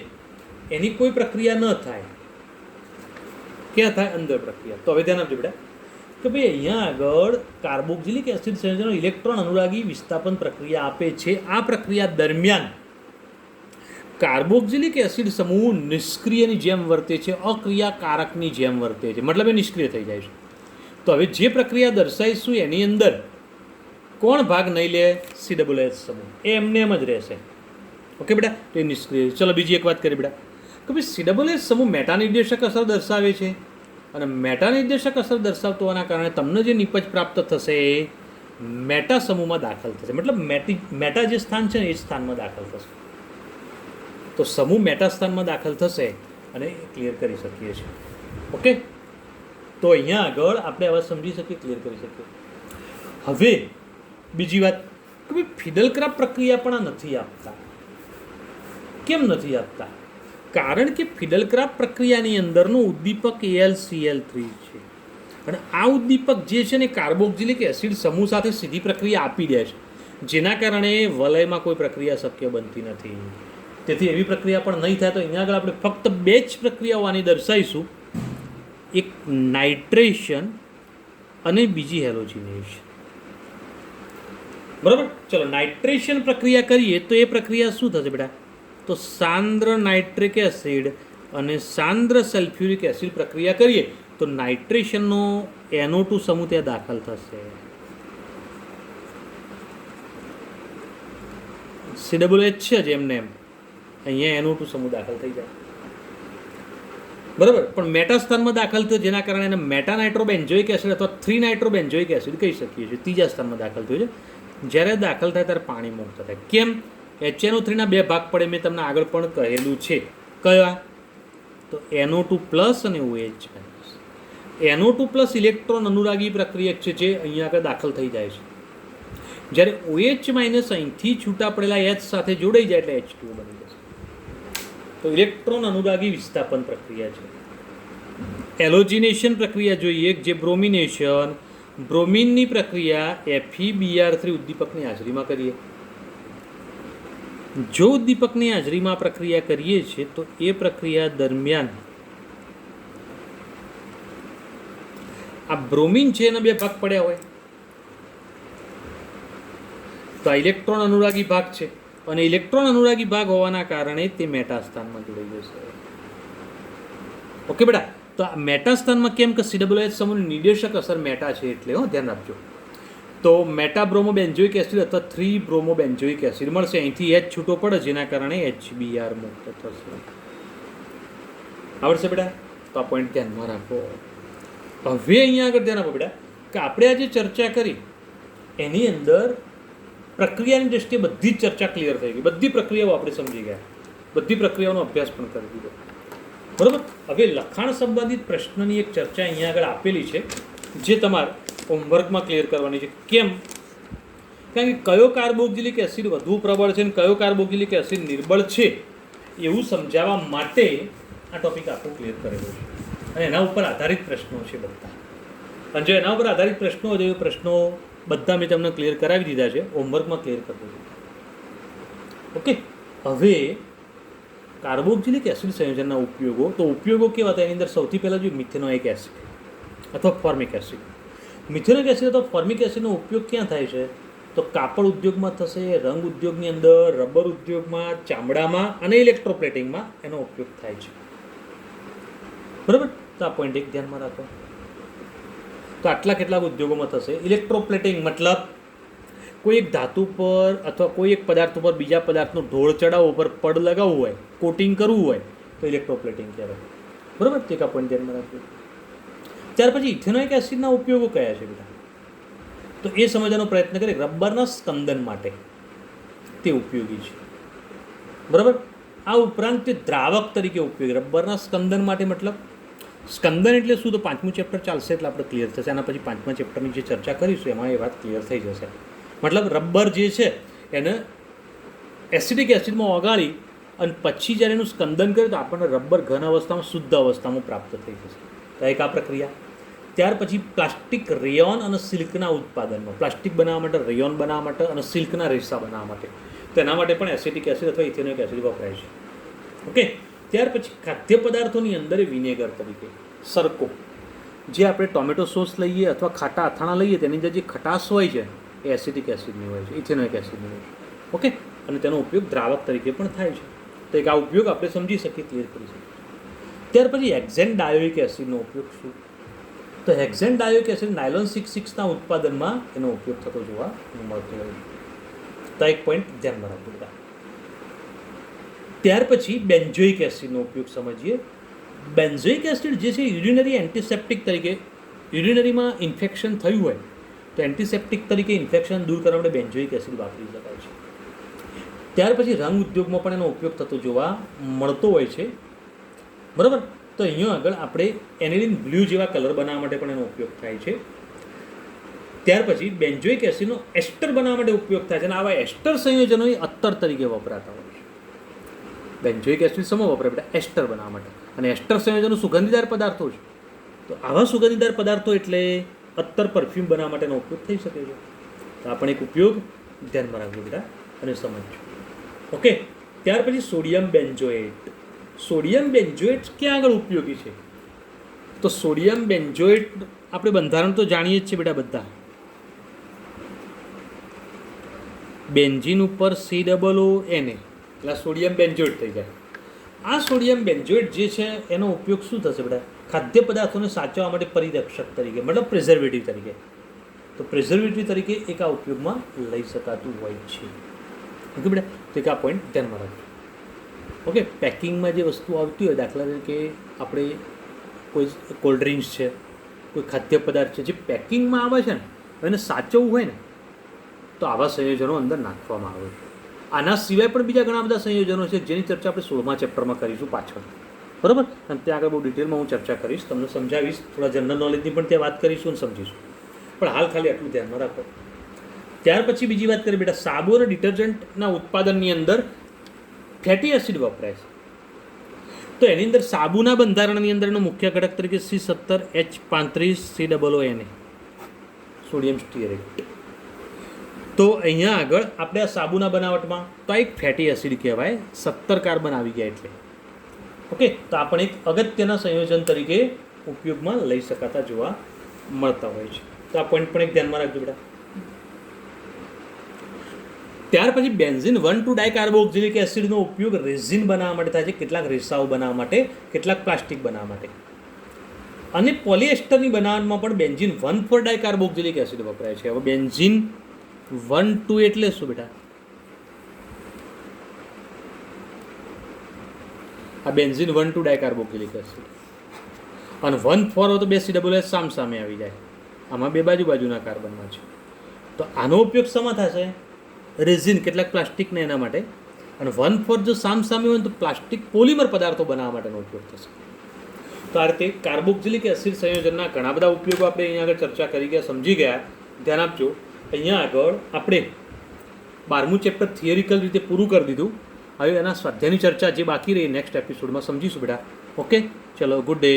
S1: એની કોઈ પ્રક્રિયા ન થાય. ક્યાં થાય? અંદર પ્રક્રિયા. તો હવે ધ્યાન આપજો બેટા કે ભાઈ અહીંયા આગળ કાર્બોક્સિલિક એસિડ સંયોજનો ઇલેક્ટ્રોન અનુરાગી વિસ્થાપન પ્રક્રિયા આપે છે. આ પ્રક્રિયા દરમિયાન કાર્બોક્સિલિક એસિડ સમૂહ નિષ્ક્રિયની જેમ વર્તે છે, અક્રિયાકારકની જેમ વર્તે છે. મતલબ એ નિષ્ક્રિય થઈ જાય છે. તો હવે જે પ્રક્રિયા દર્શાવીશું એની અંદર કોણ ભાગ નહીં લે? COOH સમૂહ. એ એમને એમ જ રહેશે. ઓકે બેટા, તો એ નિષ્ક્રિય. ચલો બીજી એક વાત કરીએ બેટા કે ભાઈ COOH સમૂહ મેટાનિર્દેશક અસર દર્શાવે છે, અને મેટાનિર્દેશક અસર દર્શાવતો હોવાના કારણે તમને જે નિપજ પ્રાપ્ત થશે એ મેટા સમૂહમાં દાખલ થશે. મતલબ મેટા જે સ્થાન છે ને એ સ્થાનમાં દાખલ થશે. તો સમૂહ મેટા સ્થાનમાં દાખલ થશે અને ક્લિયર કરી શકીએ છીએ. ઓકે, તો અહીંયા આગળ આપણે હવે સમજી શકીએ, ક્લિયર કરી શકીએ. હવે બીજી વાત કે ભાઈ ફિડલક્રાફ્ટ પ્રક્રિયા પણ આ નથી આપતા. કેમ નથી આપતા? કારણ કે ફિડલક્રાફ્ટ પ્રક્રિયાની અંદરનો ઉદ્દીપક AlCl3 છે, અને આ ઉદ્દીપક જે છે ને કાર્બોક્સિલિક એસિડ સમૂહ સાથે સીધી પ્રક્રિયા આપી દે છે, જેના કારણે વલયમાં કોઈ પ્રક્રિયા શક્ય બનતી નથી. તેથી એવી પ્રક્રિયા પણ નહીં થાય. તો અહીંયા આગળ આપણે ફક્ત 2 જ પ્રક્રિયાઓ આની દર્શાવીશું, એક નાઇટ્રેશન અને બીજી હેલોજિનેશન. બરાબર? ચલો નાઇટ્રેશન પ્રક્રિયા કરીએ તો એ પ્રક્રિયા શું થશે બેટા? તો સાંદ્ર નાઇટ્રિક એસિડ અને સાંદ્ર સલ્ફ્યુરિક એસિડ પ્રક્રિયા કરીએ તો નાઇટ્રેશનનો NO2 સમૂહ ત્યાં દાખલ થશે. COOH છે જ એમને એમ, અહીંયા NO2 સમૂહ દાખલ થઈ જાય, બરાબર. પણ મેટા સ્થાનમાં દાખલ થયો જેના કારણે એને મેટા નાઇટ્રોબેન્ઝોઇક એસિડ અથવા 3-નાઇટ્રોબેન્ઝોઇક એસિડ કહી શકીએ છીએ. ત્રીજા સ્થાનમાં દાખલ થયો છે. જ્યારે દાખલ થાય ત્યારે પાણી મુક્ત થાય. કેમ? HNO3ના 2 ભાગ પડે, મેં તમને આગળ પણ કહેલું છે. કયા? તો NO2+ અને OH-. NO2+ ઇલેક્ટ્રોન અનુરાગી પ્રક્રિયક છે જે અહીંયા આગળ દાખલ થઈ જાય છે. જ્યારે OH- અહીંથી છૂટા પડેલા H સાથે જોડાઈ જાય એટલે H2O બની જશે. તો ઇલેક્ટ્રોન અનુરાગી વિસ્થાપન પ્રક્રિયા છે. એલોજિનેશન પ્રક્રિયા જોઈએ, જે બ્રોમિનેશન, બ્રોમિનની પ્રક્રિયા FeBr3 ઉદ્દીપકની હાજરીમાં કરીએ. જો ઉદ્દીપકની હાજરીમાં પ્રક્રિયા કરીએ છીએ તો એ પ્રક્રિયા દરમિયાન આ બ્રોમિન છે એના 2 ભાગ પડ્યા હોય તો આ ઇલેક્ટ્રોન અનુરાગી ભાગ છે, અને ઇલેક્ટ્રોન અનુરાગી ભાગ હોવાના કારણે તે મેટા સ્થાનમાં જોડાઈ જશે. ઓકે બેટા, તો આ મેટા સ્થાનમાં કેમ કે COOH સમૂહની નિર્દેશક અસર મેટા છે એટલે ધ્યાન રાખજો. તો મેટા બ્રોમોબેન્ઝોઇક એસિડ અથવા 3-બ્રોમોબેન્ઝોઇક એસિડ મળશે. અહીંથી H છૂટો પડે જેના કારણે HBr મુક્ત થશે. આવડશે બેટા? તો આ પોઈન્ટ ધ્યાનમાં રાખો. હવે અહીંયા આગળ ધ્યાન આપો બેટા કે આપણે આજે ચર્ચા કરી એની અંદર પ્રક્રિયાની દ્રષ્ટિએ બધી જ ચર્ચા ક્લિયર થઈ ગઈ. બધી પ્રક્રિયાઓ આપણે સમજી ગયા, બધી પ્રક્રિયાઓનો અભ્યાસ પણ કરી દીધો, બરાબર. હવે લખાણ સંબંધિત પ્રશ્નની એક ચર્ચા અહીંયા આગળ આપેલી છે જે તમારે હોમવર્કમાં ક્લિયર કરવાની છે. કેમ? કારણ કે કયો કાર્બોક્સિલિક એસિડ વધુ પ્રબળ છે અને કયો કાર્બોક્સિલિક એસિડ નિર્બળ છે એવું સમજાવવા માટે આ ટોપિક આખો ક્લિયર કરેલો છે, અને એના ઉપર આધારિત પ્રશ્નો છે બધા. અને જો એના ઉપર આધારિત પ્રશ્નો હોય તો એ પ્રશ્નો બધા મેં તમને ક્લિયર કરાવી દીધા છે, હોમવર્કમાં ક્લિયર કરી દીધું. ઓકે. હવે કાર્બોક્સિલિક એસિડ સંયોજનના ઉપયોગો, તો ઉપયોગો કેવા હતા એની અંદર સૌથી પહેલાં જો મિથેનોઇક એસિડ અથવા ફોર્મિક એસિડ. મિથેનોઇક એસિડ અથવા ફોર્મિક એસિડનો ઉપયોગ ક્યાં થાય છે? તો કાપડ ઉદ્યોગમાં થશે, રંગ ઉદ્યોગની અંદર, રબર ઉદ્યોગમાં, ચામડામાં અને ઇલેક્ટ્રોપ્લેટિંગમાં એનો ઉપયોગ થાય છે, બરાબર. તો આ પોઈન્ટ એક ધ્યાનમાં રાખો. તો આટલા કેટલાક ઉદ્યોગોમાં થશે. ઇલેક્ટ્રોપ્લેટિંગ મતલબ કોઈ એક ધાતુ પર અથવા કોઈ એક પદાર્થ ઉપર બીજા પદાર્થનો ઢોળ ચડાવવો, ઉપર પડ લગાવવું હોય, કોટિંગ કરવું હોય તો ઇલેક્ટ્રોપ્લેટિંગ કહેવાય, બરાબર. તે કા પોઈન્ટ ધ્યાનમાં રાખજો. ત્યાર પછી ઇથેનોઇક એસિડના ઉપયોગો કયા છે બેટા? તો એ સમજવાનો પ્રયત્ન કરીએ. રબરના સ્કંદન માટે તે ઉપયોગી છે, બરાબર. આ ઉપરાંત તે દ્રાવક તરીકે ઉપયોગી. રબરના સ્કંદન માટે મતલબ સ્કંદન એટલે શું? તો 5મું ચેપ્ટર ચાલશે એટલે આપણે ક્લિયર થશે. આના પછી 5મા ચેપ્ટરની જે ચર્ચા કરીશું એમાં એ વાત ક્લિયર થઈ જશે. મતલબ રબર જે છે એને એસિડિક એસિડમાં ઓગાળી અને પછી જ્યારે એનું સ્કંદન કરે તો આપણને રબર ઘન અવસ્થામાં, શુદ્ધ અવસ્થામાં પ્રાપ્ત થઈ જશે. તો એક આ પ્રક્રિયા. ત્યાર પછી પ્લાસ્ટિક રેયોન અને સિલ્કના ઉત્પાદનમાં, પ્લાસ્ટિક બનાવવા માટે, રેયોન બનાવવા માટે અને સિલ્કના રેસા બનાવવા માટે, તો એના માટે પણ એસિડિક એસિડ અથવા ઇથેનોઇક એસિડ વપરાય છે. ઓકે. ત્યાર પછી ખાદ્ય પદાર્થોની અંદર વિનેગર તરીકે સરકો, જે આપણે ટોમેટો સોસ લઈએ અથવા ખાટા અથાણા લઈએ તેની અંદર જે ખટાશ હોય છે એ એસિડિક એસિડની હોય છે, ઇથેનોઇક એસિડની હોય છે. ઓકે. અને તેનો ઉપયોગ દ્રાવક તરીકે પણ થાય છે. તો એક આ ઉપયોગ આપણે સમજી શકીએ, ક્લિયર કરી શકીએ. ત્યાર પછી હેક્ઝેન ડાયોઇક એસિડનો ઉપયોગ શું? તો હેક્ઝેન ડાયોઇક એસિડ નાયલોન 6,6ના ઉત્પાદનમાં એનો ઉપયોગ થતો જોવા મળતો હોય છે. તો એક પોઈન્ટ ધ્યાનમાં રાખજો બધા. ત્યાર પછી બેન્ઝોઇક એસિડનો ઉપયોગ સમજીએ. બેન્ઝોઇક એસિડ જે છે યુરિનરી એન્ટિસેપ્ટિક તરીકે, યુરિનરીમાં ઇન્ફેક્શન થયું હોય તો એન્ટિસેપ્ટિક તરીકે ઇન્ફેક્શન દૂર કરવા માટે બેન્ઝોઇક એસિડ વાપરી શકાય છે. ત્યાર પછી રંગ ઉદ્યોગમાં પણ એનો ઉપયોગ થતો જોવા મળતો હોય છે, બરાબર. તો અહીંયા આગળ આપણે એનિલિન બ્લુ જેવા કલર બનાવવા માટે પણ એનો ઉપયોગ થાય છે. ત્યાર પછી બેન્ઝોઇક એસિડનો એસ્ટર બનાવવા માટે ઉપયોગ થાય છે, અને આવા એસ્ટર સંયોજનો અત્તર તરીકે વપરાતા હોય છે. બેન્ઝોઇક એસિડ સમો વપરાય બેટા? એસ્ટર બનાવવા માટે. અને એસ્ટર સંયોજનો સુગંધીદાર પદાર્થો છે, તો આવા સુગંધીદાર પદાર્થો એટલે અત્તર, પરફ્યુમ બનાવવા માટેનો ઉપયોગ થઈ શકે છે. તો આ પણ એક ઉપયોગ ધ્યાનમાં રાખજો બેટા અને સમજજો. ઓકે. ત્યાર પછી સોડિયમ બેન્ઝોએટ. સોડિયમ બેન્ઝોએટ ક્યાં આગળ ઉપયોગી છે? તો સોડિયમ બેન્ઝોએટ આપણે બંધારણ તો જાણીએ જ છીએ બેટા બધા. બેન્ઝીન ઉપર COONA એટલે સોડિયમ બેન્ઝોએટ થઈ જાય. આ સોડિયમ બેન્ઝોએટ જે છે એનો ઉપયોગ શું થશે બેટા? ખાદ્ય પદાર્થોને સાચવવા માટે પરિરક્ષક તરીકે, મતલબ પ્રિઝર્વેટિવ તરીકે. તો પ્રિઝર્વેટિવ તરીકે એક આ ઉપયોગમાં લઈ શકાતું હોય છે. ઓકે બેટા. તો એક આ પોઈન્ટ ધ્યાનમાં રાખજો. ઓકે, પેકિંગમાં જે વસ્તુ આવતી હોય, દાખલા તરીકે આપણે કોઈ કોલ્ડ ડ્રિંક્સ છે, કોઈ ખાદ્ય પદાર્થ છે, જે પેકિંગમાં આવે છે ને એને સાચવવું હોય ને તો આવા સંયોજનો અંદર નાખવામાં આવે છે. આના સિવાય પણ બીજા ઘણા બધા સંયોજનો છે જેની ચર્ચા આપણે 16મા ચેપ્ટરમાં કરીશું પાછળ, બરાબર. અને ત્યાં આગળ બહુ ડિટેલમાં હું ચર્ચા કરીશ, તમને સમજાવીશ, થોડા જનરલ નોલેજની પણ ત્યાં વાત કરીશું અને સમજીશું. પણ હાલ ખાલી આટલું ધ્યાનમાં રાખો. ત્યાર પછી બીજી વાત કરીએ બેટા, સાબુ અને ડિટર્જન્ટના ઉત્પાદનની અંદર ફેટી એસિડ વપરાય છે. તો એની અંદર સાબુના બંધારણની અંદરનો મુખ્ય ઘટક તરીકે C17H35COONA, સોડિયમ સ્ટીઅરેટ. તો અહીંયા આગળ આપણે આ સાબુના બનાવટમાં તો આ એક ફેટી એસિડ કહેવાય, 17 કાર્બન આવી ગયા એટલે. ઓકે, તો આ પણ એક અગત્યના સંયોજન તરીકે ઉપયોગમાં લઈ શકાતા જોવા મળતા હોય છે. તો આ પોઈન્ટ પણ એક ધ્યાનમાં રાખજો બેટા. ત્યાર પછી બેન્ઝીન 1,2 ડાયકાર્બોક્સિલિક એસિડનો ઉપયોગ રેઝિન બનાવવા માટે થાય છે, કેટલાક રેસાઓ બનાવવા માટે, કેટલાક પ્લાસ્ટિક બનાવવા માટે. અને પોલિએસ્ટરની બનાવટમાં પણ બેન્ઝીન 1,4 ડાયકાર્બોક્સિલિક એસિડ વપરાય છે. હવે બેન્ઝીન 1,2 એટલે શું બેટા? આ બેન્ઝીન 1,2 ડાયકાર્બોક્સિલિક એસિડ અને 1,4 હોય તો 2 COOH સામે આવી જાય. આમાં બે બાજુના કાર્બનમાં છે. તો આનો ઉપયોગ શેમાં થશે? રેઝિન, કેટલાક પ્લાસ્ટિકને એના માટે. અને 1,4 જો સામે હોય તો પ્લાસ્ટિક પોલિમર પદાર્થો બનાવવા માટેનો ઉપયોગ થશે. તો આ રીતે કાર્બોક્સિલિક એસિડ સંયોજનના ઘણા બધા ઉપયોગો આપણે અહીંયા આગળ ચર્ચા કરી ગયા, સમજી ગયા. ધ્યાન આપજો. અહીંયા આગળ આપણે 12મું ચેપ્ટર થિયરિકલ રીતે પૂરું કરી દીધું. હવે એના સ્વાધ્યાયની ચર્ચા જે બાકી રહી નેક્સ્ટ એપિસોડમાં સમજીશું બેટા. ઓકે, ચલો, ગુડ ડે.